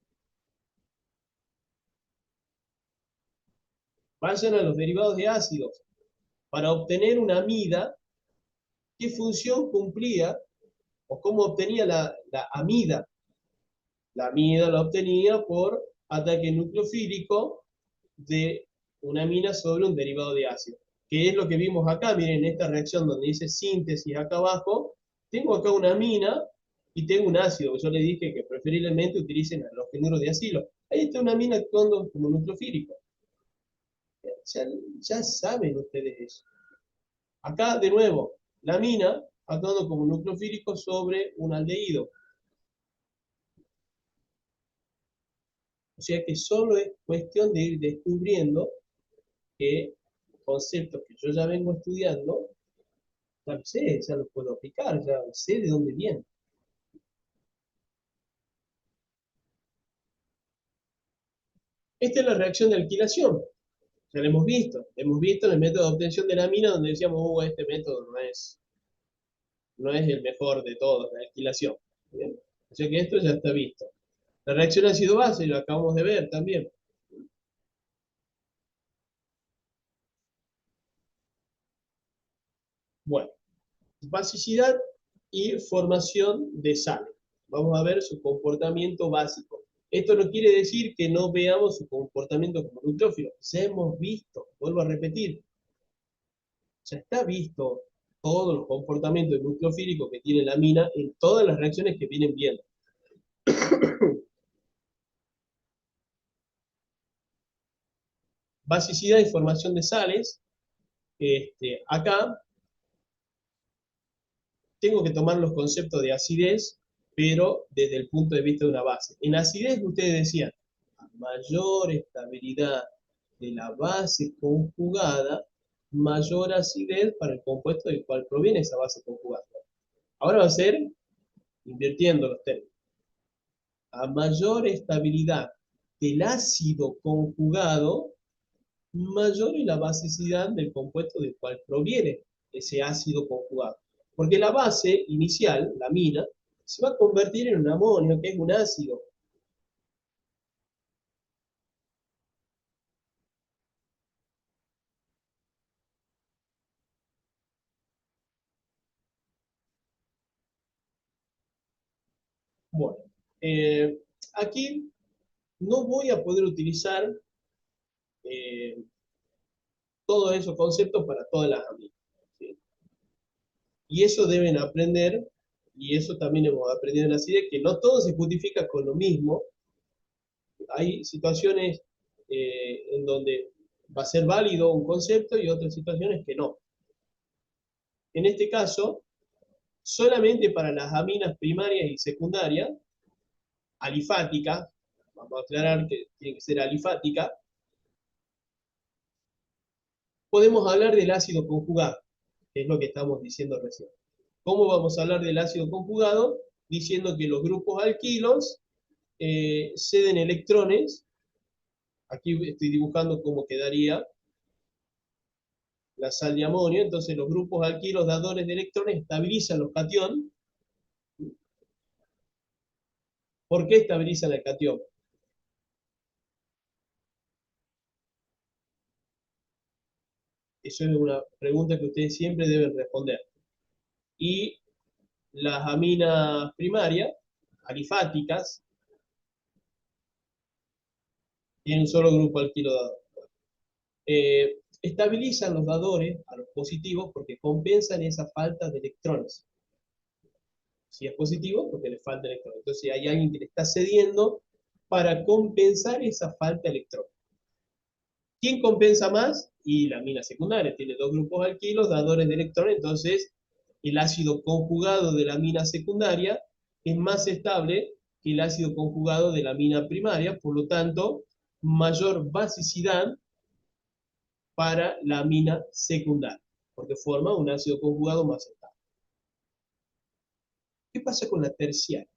[SPEAKER 1] Vayan a los derivados de ácidos. Para obtener una amida, ¿qué función cumplía o cómo obtenía la amida? La amida la obtenía por ataque nucleofílico de una amina sobre un derivado de ácido. Que es lo que vimos acá, miren, en esta reacción donde dice síntesis acá abajo, tengo acá una amina y tengo un ácido. Yo le dije que preferiblemente utilicen los halogenuros de acilo. Ahí está una amina actuando como nucleofílico. Ya, ya saben ustedes eso. Acá, de nuevo, la amina actuando como nucleofílico sobre un aldehído. O sea que solo es cuestión de ir descubriendo que conceptos que yo ya vengo estudiando, ya lo sé, ya los puedo aplicar, ya sé de dónde vienen. Esta es la reacción de alquilación. Ya lo hemos visto. Hemos visto en el método de obtención de la mina donde decíamos, este método no es el mejor de todos, la alquilación. ¿Bien? O sea que esto ya está visto. La reacción ácido-base lo acabamos de ver también. Bueno, basicidad y formación de sales. Vamos a ver su comportamiento básico. Esto no quiere decir que no veamos su comportamiento como nucleófilo. Ya hemos visto, vuelvo a repetir, ya está visto todos los comportamientos nucleofílicos que tiene la amina en todas las reacciones que vienen viendo. Basicidad y formación de sales. Acá tengo que tomar los conceptos de acidez, pero desde el punto de vista de una base. En acidez ustedes decían, a mayor estabilidad de la base conjugada, mayor acidez para el compuesto del cual proviene esa base conjugada. Ahora va a ser invirtiendo los términos. A mayor estabilidad del ácido conjugado, mayor es la basicidad del compuesto del cual proviene ese ácido conjugado. Porque la base inicial, la amina, se va a convertir en un amonio, que es un ácido. Bueno, eh, aquí no voy a poder utilizar eh, todos esos conceptos para todas las aminas. ¿Sí? Y eso deben aprender, y eso también hemos aprendido en la CIDE, que no todo se justifica con lo mismo, Hay situaciones en donde va a ser válido un concepto y otras situaciones que no. En este caso, solamente para las aminas primarias y secundarias, alifáticas, vamos a aclarar que tiene que ser alifática, podemos hablar del ácido conjugado, que es lo que estamos diciendo recién. ¿Cómo vamos a hablar del ácido conjugado? Diciendo que los grupos alquilos ceden electrones. Aquí estoy dibujando cómo quedaría la sal de amonio. Entonces los grupos alquilos dadores de electrones estabilizan los cationes. ¿Por qué estabilizan el catión? Eso es una pregunta que ustedes siempre deben responder. Y las aminas primarias, alifáticas, tienen un solo grupo alquilo dador. Estabilizan los dadores a los positivos porque compensan esa falta de electrones. Si es positivo, porque le falta electrones. Entonces hay alguien que le está cediendo para compensar esa falta de electrones. ¿Quién compensa más? Y la amina secundaria. Tiene dos grupos alquilos, dadores de electrones, entonces el ácido conjugado de la amina secundaria es más estable que el ácido conjugado de la amina primaria, por lo tanto, mayor basicidad para la amina secundaria, porque forma un ácido conjugado más estable. ¿Qué pasa con la terciaria?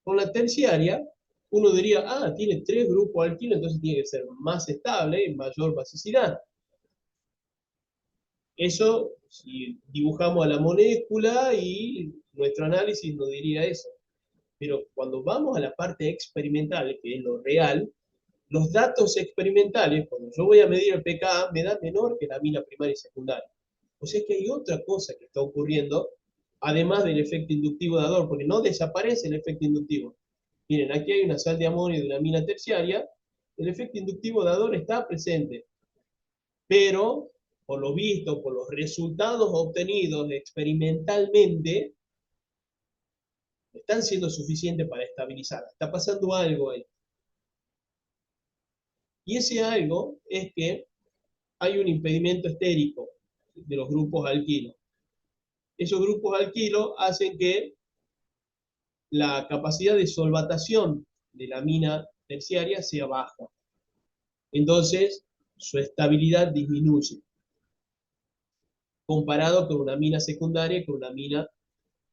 [SPEAKER 1] Con la terciaria, uno diría, ah, tiene tres grupos alquilos, entonces tiene que ser más estable y mayor basicidad. Eso, si dibujamos a la molécula y nuestro análisis nos diría eso. Pero cuando vamos a la parte experimental, que es lo real, los datos experimentales, cuando yo voy a medir el pKa, me da menor que la amina primaria y secundaria. O sea que hay otra cosa que está ocurriendo, además del efecto inductivo dador, porque no desaparece el efecto inductivo. Miren, aquí hay una sal de amonio de una amina terciaria, el efecto inductivo dador está presente, pero por lo visto, por los resultados obtenidos experimentalmente, están siendo suficientes para estabilizar. Está pasando algo ahí. Y ese algo es que hay un impedimento estérico de los grupos alquilos. Esos grupos alquilos hacen que la capacidad de solvatación de la amina terciaria sea baja. Entonces, su estabilidad disminuye, comparado con una amina secundaria y con una amina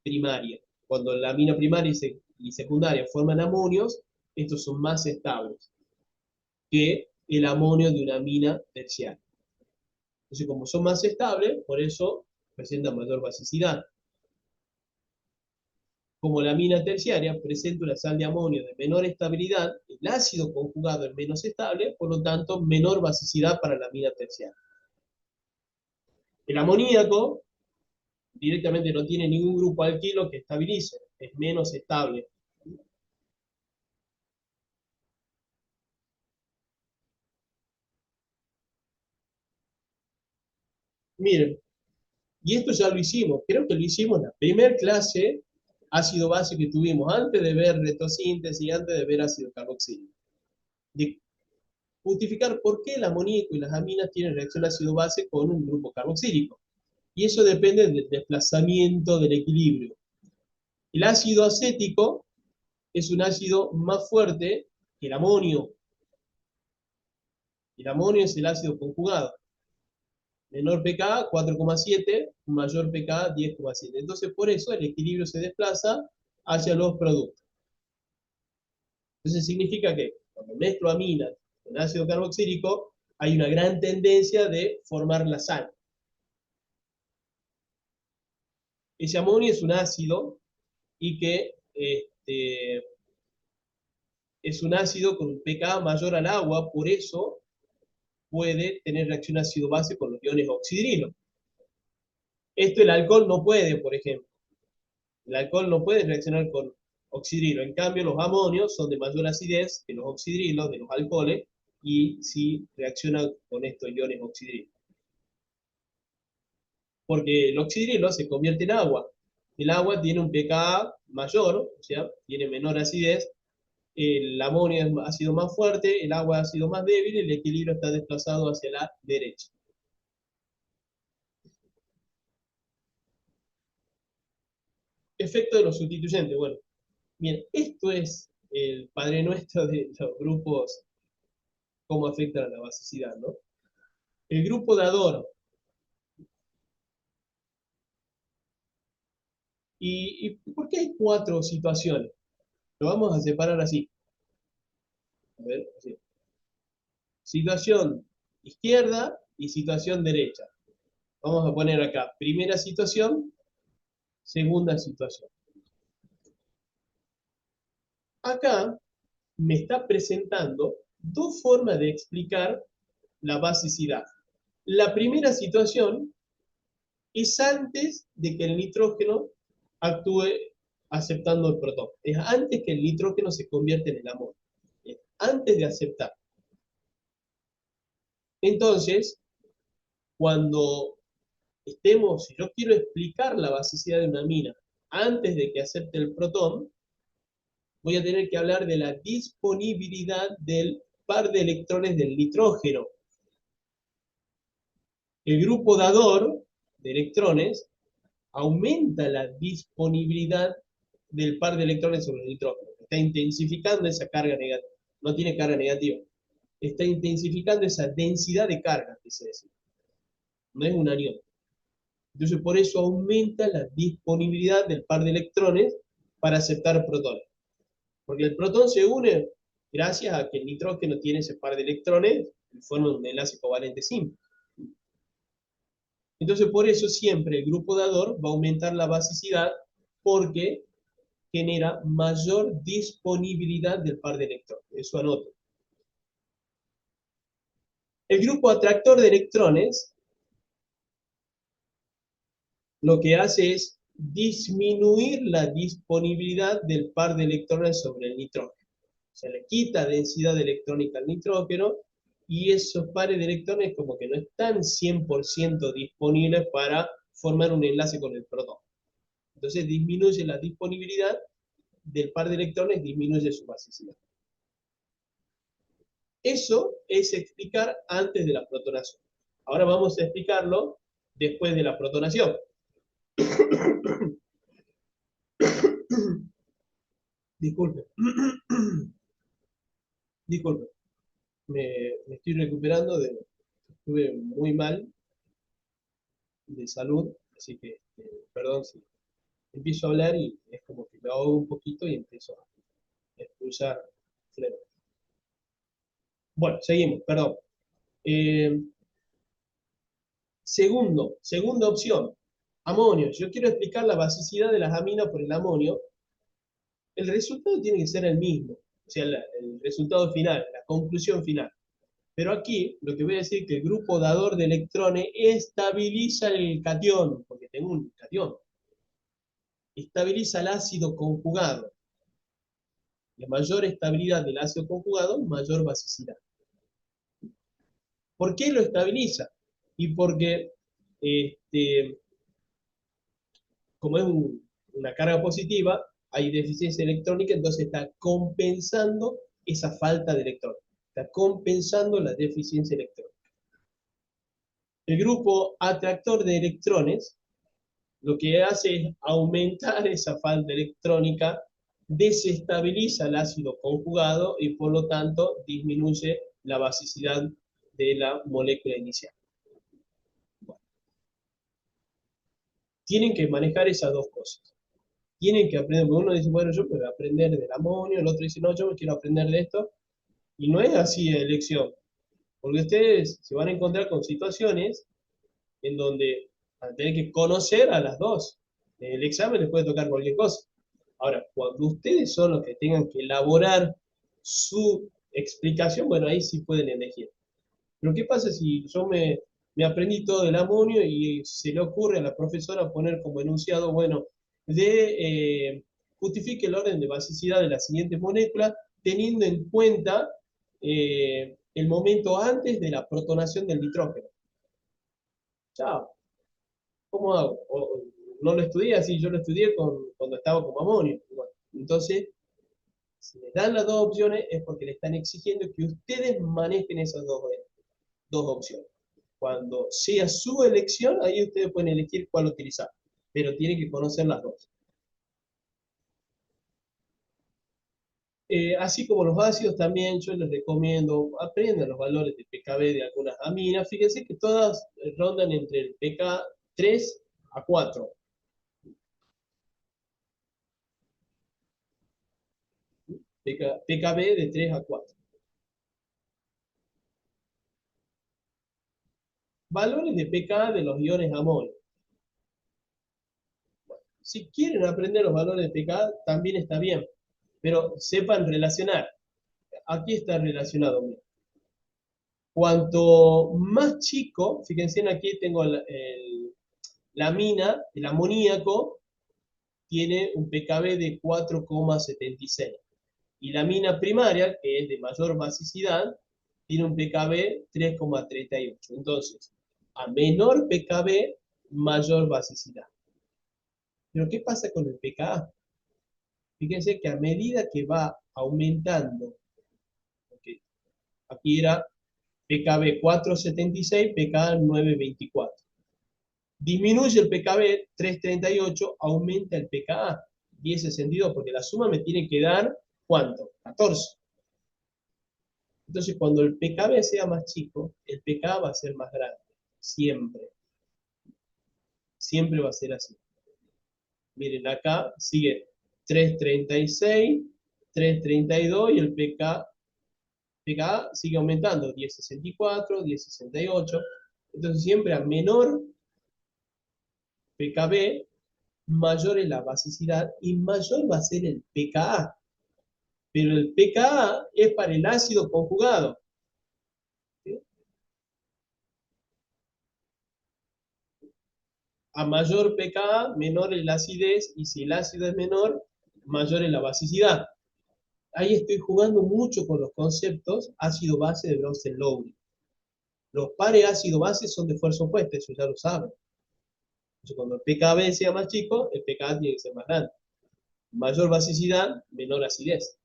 [SPEAKER 1] primaria. Cuando la amina primaria y secundaria forman amonios, estos son más estables que el amonio de una amina terciaria. Entonces, como son más estables, por eso presentan mayor basicidad. Como la amina terciaria presenta una sal de amonio de menor estabilidad, el ácido conjugado es menos estable, por lo tanto, menor basicidad para la amina terciaria. El amoníaco directamente no tiene ningún grupo alquilo que estabilice, es menos estable. Miren, y esto ya lo hicimos, creo que lo hicimos en la primera clase ácido-base que tuvimos, antes de ver retrosíntesis y antes de ver ácido carboxílico. De justificar por qué el amoníaco y las aminas tienen reacción ácido-base con un grupo carboxílico. Y eso depende del desplazamiento del equilibrio. El ácido acético es un ácido más fuerte que el amonio. El amonio es el ácido conjugado. Menor pKa 4,7, mayor pKa 10,7. Entonces, por eso el equilibrio se desplaza hacia los productos. Entonces, significa que cuando mezclo aminas con ácido carboxílico, hay una gran tendencia de formar la sal. Ese amonio es un ácido y que es un ácido con un pKa mayor al agua, por eso puede tener reacción ácido-base con los iones oxidrilo. Esto el alcohol no puede, por ejemplo. El alcohol no puede reaccionar con oxidrilo. En cambio, los amonios son de mayor acidez que los oxidrilos de los alcoholes y sí reaccionan con estos iones oxidrilos. Porque el oxidrilo se convierte en agua. El agua tiene un pKa mayor, o sea, tiene menor acidez, el amonio ha sido más fuerte, el agua ha sido más débil, el equilibrio está desplazado hacia la derecha. Efecto de los sustituyentes. Bueno, bien, esto es el padre nuestro de los grupos, cómo afectan a la basicidad, ¿no? El grupo dador. ¿Y por qué hay cuatro situaciones? Lo vamos a separar así. A ver, así. Situación izquierda y situación derecha. Vamos a poner acá primera situación, segunda situación. Acá me está presentando dos formas de explicar la basicidad. La primera situación es antes de que el nitrógeno actúe aceptando el protón. Es antes que el nitrógeno se convierta en el amonio. Es antes de aceptar. Entonces, cuando si yo quiero explicar la basicidad de una amina antes de que acepte el protón, voy a tener que hablar de la disponibilidad del par de electrones del nitrógeno. El grupo dador de electrones aumenta la disponibilidad del par de electrones sobre el nitrógeno. Está intensificando esa carga negativa. No tiene carga negativa. Está intensificando esa densidad de carga, quise decir. No es un anión. Entonces, por eso aumenta la disponibilidad del par de electrones para aceptar protones. Porque el protón se une gracias a que el nitrógeno tiene ese par de electrones y forma un enlace covalente simple. Entonces, por eso siempre el grupo dador va a aumentar la basicidad porque genera mayor disponibilidad del par de electrones. Eso anoto. El grupo atractor de electrones lo que hace es disminuir la disponibilidad del par de electrones sobre el nitrógeno. Se le quita densidad electrónica al nitrógeno y esos pares de electrones como que no están 100% disponibles para formar un enlace con el protón. Entonces disminuye la disponibilidad del par de electrones, disminuye su basicidad. Eso es explicar antes de la protonación. Ahora vamos a explicarlo después de la protonación. Disculpe. Disculpe. Me estoy recuperando estuve muy mal de salud, así que perdón si empiezo a hablar y es como que me ahogo un poquito y empiezo a expulsar flema. Bueno, seguimos, perdón. Eh, segunda opción, amonio. Si yo quiero explicar la basicidad de las aminas por el amonio, el resultado tiene que ser el mismo, o sea, el resultado final, la conclusión final. Pero aquí lo que voy a decir es que el grupo dador de electrones estabiliza el catión, porque tengo un catión, estabiliza el ácido conjugado. La mayor estabilidad del ácido conjugado, mayor basicidad. ¿Por qué lo estabiliza? Y porque, como es una carga positiva, hay deficiencia electrónica, entonces está compensando esa falta de electrones. Está compensando la deficiencia electrónica. El grupo atractor de electrones lo que hace es aumentar esa falta electrónica, desestabiliza el ácido conjugado y por lo tanto disminuye la basicidad de la molécula inicial. Bueno, tienen que manejar esas dos cosas. Tienen que aprender, porque uno dice, bueno, yo me voy a aprender del amonio, el otro dice, no, yo me quiero aprender de esto. Y no es así de elección, porque ustedes se van a encontrar con situaciones en donde van a tener que conocer a las dos. En el examen les puede tocar cualquier cosa. Ahora, cuando ustedes son los que tengan que elaborar su explicación, bueno, ahí sí pueden elegir. Pero ¿qué pasa si yo me aprendí todo del amonio y se le ocurre a la profesora poner como enunciado, bueno, justifique el orden de basicidad de la siguiente molécula teniendo en cuenta el momento antes de la protonación del nitrógeno? Chao. ¿Cómo hago? No lo estudié así, yo lo estudié cuando estaba como amonio. Bueno, entonces, Si les dan las dos opciones es porque le están exigiendo que ustedes manejen esas dos opciones. Cuando sea su elección, ahí ustedes pueden elegir cuál utilizar, pero tienen que conocer las dos. Así como los ácidos también, yo les recomiendo, aprendan los valores de pKb de algunas aminas. Fíjense que todas rondan entre el pK 3 a 4. pKb de 3 a 4. Valores de pK de los iones amonio. Si quieren aprender los valores de pK, también está bien, pero sepan relacionar. Aquí está relacionado. Mira. Cuanto más chico, fíjense aquí tengo la amina, el amoníaco, tiene un pKb de 4,76. Y la amina primaria, que es de mayor basicidad, tiene un pKb 3,38. Entonces, a menor pKb, mayor basicidad. Pero ¿qué pasa con el pKa? Fíjense que a medida que va aumentando, okay, aquí era pKb 4,76, pKa 9,24. Disminuye el pKb 3,38, aumenta el pKa 10,62, porque la suma me tiene que dar, ¿cuánto? 14. Entonces, cuando el pKb sea más chico, el pKa va a ser más grande. Siempre. Siempre va a ser así. Miren, acá sigue 3,36, 3,32 y el pKa sigue aumentando, 10,64, 10,68. Entonces, siempre a menor pKb, mayor es la basicidad y mayor va a ser el pKa. Pero el pKa es para el ácido conjugado. ¿Sí? A mayor pKa, menor es la acidez, y si el ácido es menor, mayor es la basicidad. Ahí estoy jugando mucho con los conceptos ácido-base de Bronsted-Lowry. Los pares ácido-base son de fuerza opuesta, eso ya lo saben. Entonces, cuando el pKb sea más chico, el pKa tiene que ser más grande. Mayor basicidad, menor acidez.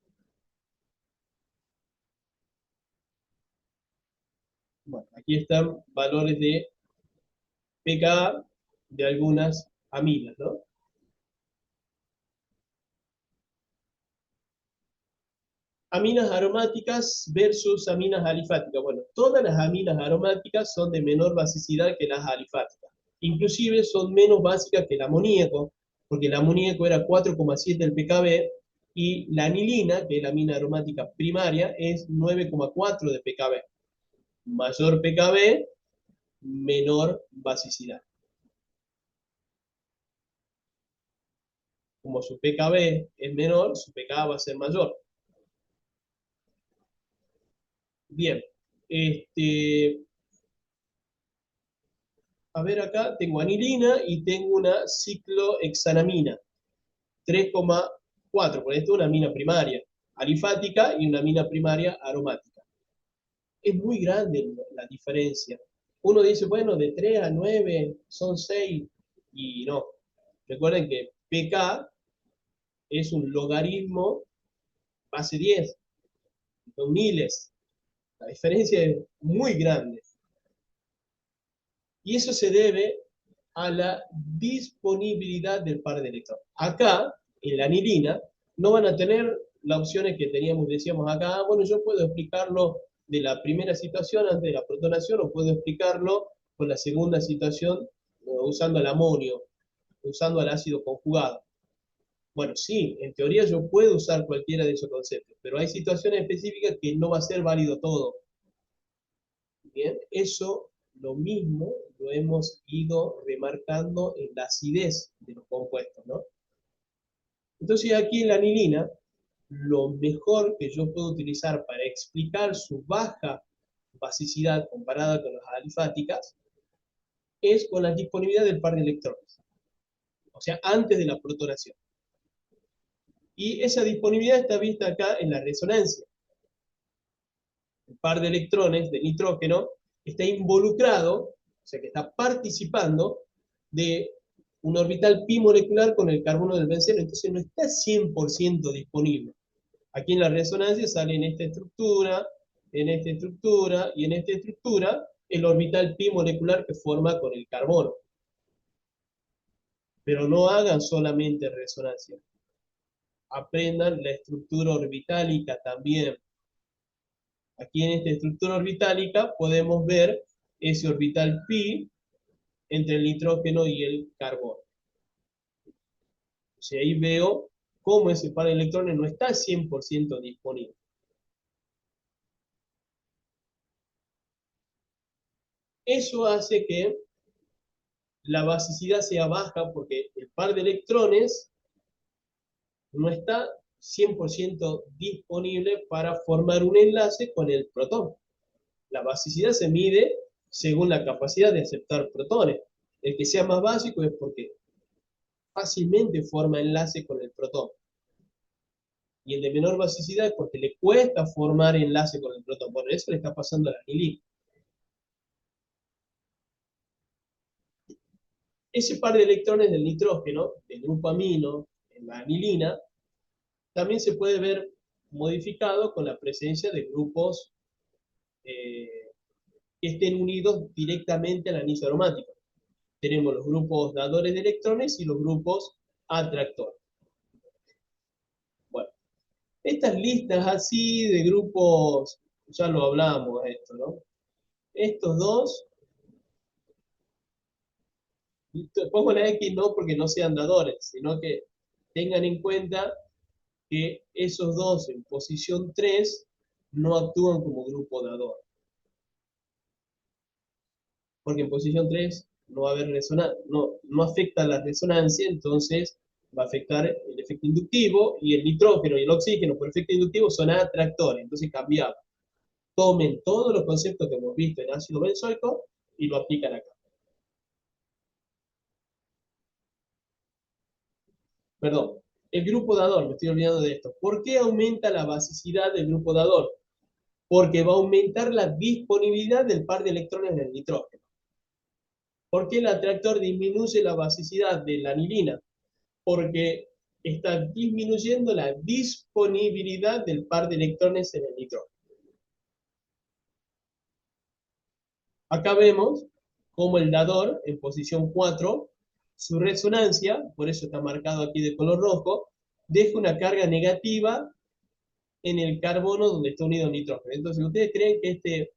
[SPEAKER 1] Bueno, aquí están valores de pKa de algunas aminas, ¿no? Aminas aromáticas versus aminas alifáticas. Bueno, todas las aminas aromáticas son de menor basicidad que las alifáticas. Inclusive son menos básicas que el amoníaco, porque el amoníaco era 4,7 el pKb y la anilina, que es la amina aromática primaria, es 9,4 de pKb. Mayor pKb, menor basicidad. Como su pKb es menor, su pKa va a ser mayor. Bien, a ver acá, tengo anilina y tengo una ciclohexanamina, 3,4, por esto una amina primaria, alifática y una amina primaria aromática. Es muy grande la diferencia. Uno dice, bueno, de 3 a 9 son 6, y no. Recuerden que pK es un logaritmo base 10, son miles. La diferencia es muy grande. Y eso se debe a la disponibilidad del par de electrones. Acá, en la anilina, no van a tener las opciones que teníamos, decíamos acá, bueno, yo puedo explicarlo de la primera situación antes de la protonación, o puedo explicarlo con la segunda situación usando el amonio, usando el ácido conjugado. Bueno, sí, en teoría yo puedo usar cualquiera de esos conceptos, pero hay situaciones específicas que no va a ser válido todo. Bien, eso lo mismo lo hemos ido remarcando en la acidez de los compuestos, ¿no? Entonces aquí en la anilina, lo mejor que yo puedo utilizar para explicar su baja basicidad comparada con las alifáticas es con la disponibilidad del par de electrones, o sea, antes de la protonación. Y esa disponibilidad está vista acá en la resonancia. El par de electrones de nitrógeno está involucrado, o sea que está participando de un orbital pi molecular con el carbono del benceno, entonces no está 100% disponible. Aquí en la resonancia sale en esta estructura, en esta estructura y en esta estructura el orbital pi molecular que forma con el carbono. Pero no hagan solamente resonancia. Aprendan la estructura orbitálica también. Aquí en esta estructura orbitálica podemos ver ese orbital pi entre el nitrógeno y el carbono. O sea, ahí veo cómo ese par de electrones no está 100% disponible. Eso hace que la basicidad sea baja porque el par de electrones no está 100% disponible para formar un enlace con el protón. La basicidad se mide según la capacidad de aceptar protones. El que sea más básico es porque fácilmente forma enlace con el protón. Y el de menor basicidad es porque le cuesta formar enlace con el protón. Bueno, eso le está pasando a la anilina. Ese par de electrones del nitrógeno, del grupo amino, en la anilina, también se puede ver modificado con la presencia de grupos eh, que estén unidos directamente al anillo aromático. Tenemos los grupos dadores de electrones y los grupos atractores. Bueno, estas listas así de grupos, ya lo hablamos esto, ¿no? Estos dos, pongo la X no porque no sean dadores, sino que tengan en cuenta que esos dos en posición 3 no actúan como grupo dador. Porque en posición 3 no va a haber resonancia, no afecta la resonancia, entonces va a afectar el efecto inductivo, y el nitrógeno y el oxígeno por efecto inductivo son atractores, entonces cambiamos. Tomen todos los conceptos que hemos visto en ácido benzoico y lo aplican acá. Perdón, el grupo dador, me estoy olvidando de esto. ¿Por qué aumenta la basicidad del grupo dador? Porque va a aumentar la disponibilidad del par de electrones del nitrógeno. ¿Por qué el atractor disminuye la basicidad de la anilina? Porque está disminuyendo la disponibilidad del par de electrones en el nitrógeno. Acá vemos cómo el dador, en posición 4, su resonancia, por eso está marcado aquí de color rojo, deja una carga negativa en el carbono donde está unido el nitrógeno. Entonces, ¿ustedes creen que este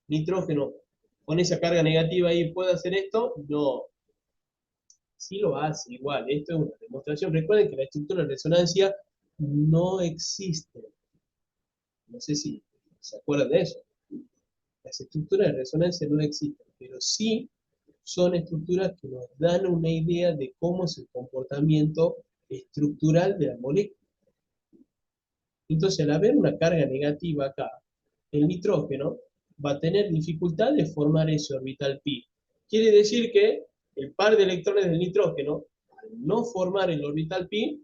[SPEAKER 1] nitrógeno con esa carga negativa ahí puede hacer esto? No, sí lo hace igual. Esto es una demostración. Recuerden que la estructura de resonancia no existe. No sé si se acuerdan de eso. Las estructuras de resonancia no existen, pero sí son estructuras que nos dan una idea de cómo es el comportamiento estructural de la molécula. Entonces, al haber una carga negativa acá, el nitrógeno va a tener dificultad de formar ese orbital pi. Quiere decir que el par de electrones del nitrógeno, al no formar el orbital pi,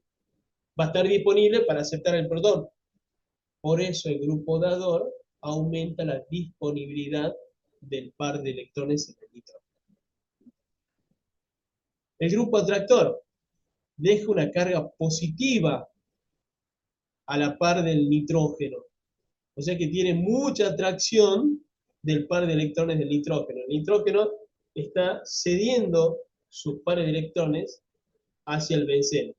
[SPEAKER 1] va a estar disponible para aceptar el protón. Por eso el grupo dador aumenta la disponibilidad del par de electrones en el nitrógeno. El grupo atractor deja una carga positiva a la par del nitrógeno. O sea que tiene mucha atracción del par de electrones del nitrógeno. El nitrógeno está cediendo sus pares de electrones hacia el benceno.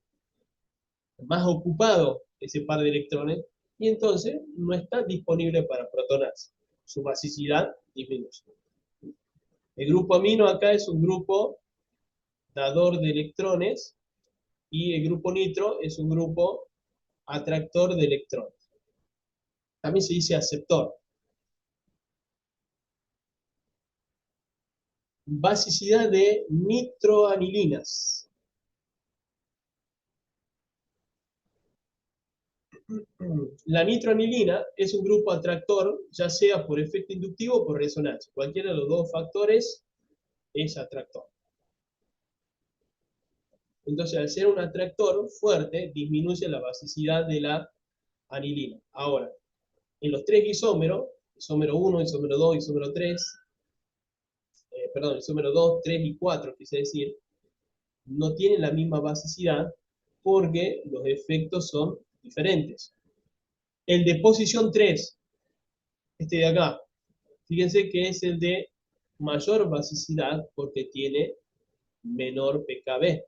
[SPEAKER 1] Más ocupado ese par de electrones y entonces no está disponible para protonarse. Su basicidad disminuye. El grupo amino acá es un grupo dador de electrones y el grupo nitro es un grupo atractor de electrones. También se dice aceptor. Basicidad de nitroanilinas. La nitroanilina es un grupo atractor, ya sea por efecto inductivo o por resonancia. Cualquiera de los dos factores es atractor. Entonces, al ser un atractor fuerte, disminuye la basicidad de la anilina. Ahora, en los tres isómeros, isómero 1, isómero 2, isómero 3, perdón, isómero 2, 3 y 4, quise decir, no tienen la misma basicidad porque los efectos son diferentes. El de posición 3, este de acá, fíjense que es el de mayor basicidad porque tiene menor pKb.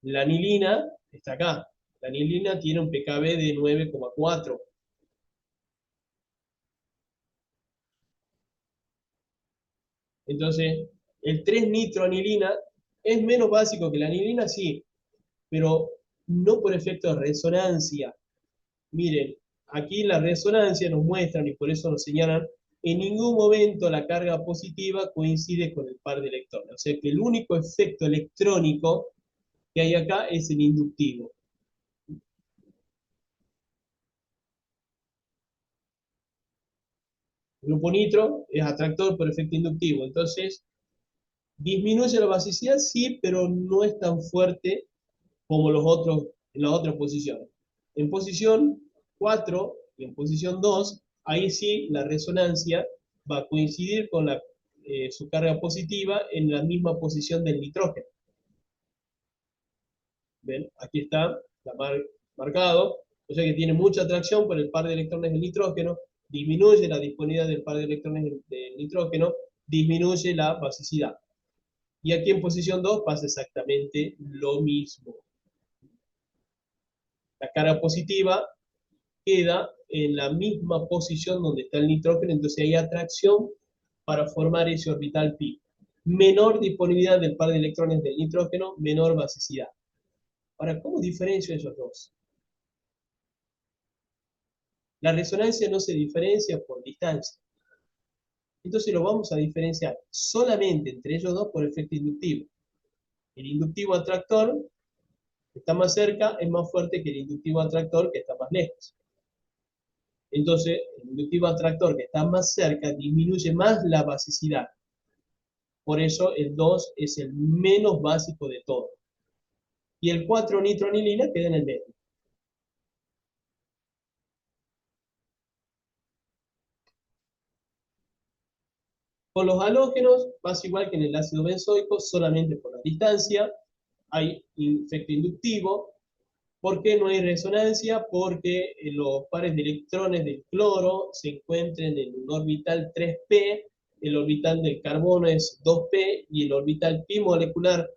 [SPEAKER 1] La anilina está acá. La anilina tiene un pKb de 9,4. Entonces, el 3-nitroanilina es menos básico que la anilina, sí, pero no por efecto de resonancia. Miren, aquí la resonancia nos muestran, y por eso nos señalan, en ningún momento la carga positiva coincide con el par de electrones. O sea que el único efecto electrónico que hay acá es el inductivo. El grupo nitro es atractor por efecto inductivo. Entonces, disminuye la basicidad, sí, pero no es tan fuerte como los otros en las otras posiciones. En posición 4 y en posición 2, ahí sí la resonancia va a coincidir con su carga positiva en la misma posición del nitrógeno. ¿Ven? Aquí está marcado, o sea que tiene mucha atracción por el par de electrones del nitrógeno, disminuye la disponibilidad del par de electrones del nitrógeno, disminuye la basicidad. Y aquí en posición 2 pasa exactamente lo mismo. La carga positiva queda en la misma posición donde está el nitrógeno, entonces hay atracción para formar ese orbital pi. Menor disponibilidad del par de electrones del nitrógeno, menor basicidad. Ahora, ¿cómo diferencio esos dos? La resonancia no se diferencia por distancia. Entonces lo vamos a diferenciar solamente entre ellos dos por efecto inductivo. El inductivo atractor que está más cerca es más fuerte que el inductivo atractor que está más lejos. Entonces, el inductivo atractor que está más cerca disminuye más la basicidad. Por eso el 2 es el menos básico de todos. Y el 4-nitroanilina queda en el medio. Con los halógenos pasa igual que en el ácido benzoico, solamente por la distancia. Hay efecto inductivo. ¿Por qué no hay resonancia? Porque los pares de electrones del cloro se encuentran en un orbital 3p, el orbital del carbono es 2p, y el orbital pi molecular,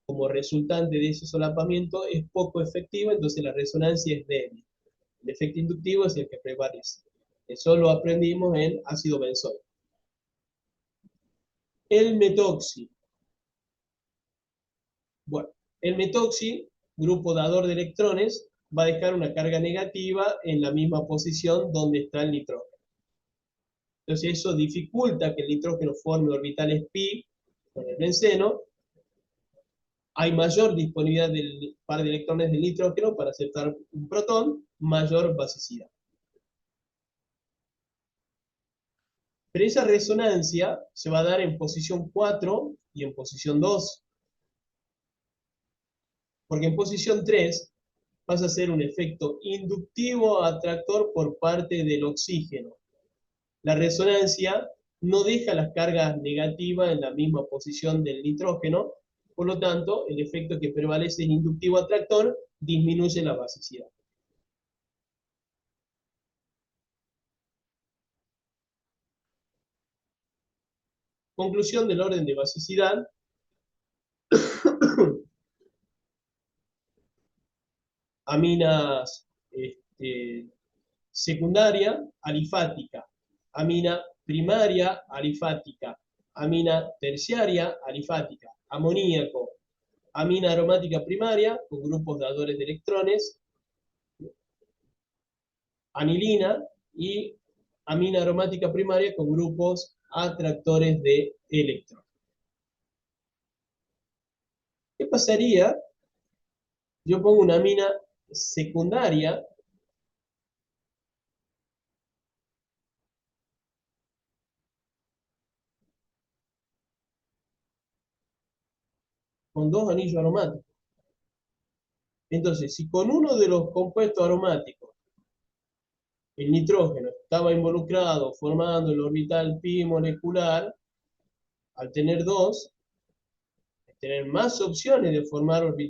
[SPEAKER 1] como resultante de ese solapamiento, es poco efectivo, entonces la resonancia es débil. El efecto inductivo es el que prevalece. Eso lo aprendimos en ácido benzoico. El metoxi. Bueno, el metoxi, grupo dador de electrones, va a dejar una carga negativa en la misma posición donde está el nitrógeno. Entonces eso dificulta que el nitrógeno forme orbitales pi con el benceno. Hay mayor disponibilidad del par de electrones del nitrógeno para aceptar un protón, mayor basicidad. Pero esa resonancia se va a dar en posición 4 y en posición 2. Porque en posición 3 pasa a ser un efecto inductivo atractor por parte del oxígeno. La resonancia no deja las cargas negativas en la misma posición del nitrógeno, por lo tanto, el efecto que prevalece en inductivo atractor disminuye la basicidad. Conclusión del orden de basicidad. Aminas secundaria, alifática. Amina primaria, alifática. Amina terciaria, alifática. Amoníaco. Amina aromática primaria, con grupos dadores de electrones. Anilina y amina aromática primaria con grupos atractores de electrones. ¿Qué pasaría? Yo pongo una amina secundaria con dos anillos aromáticos. Entonces, si con uno de los compuestos aromáticos el nitrógeno estaba involucrado formando el orbital pi molecular, al tener dos, tener más opciones de formar orbitales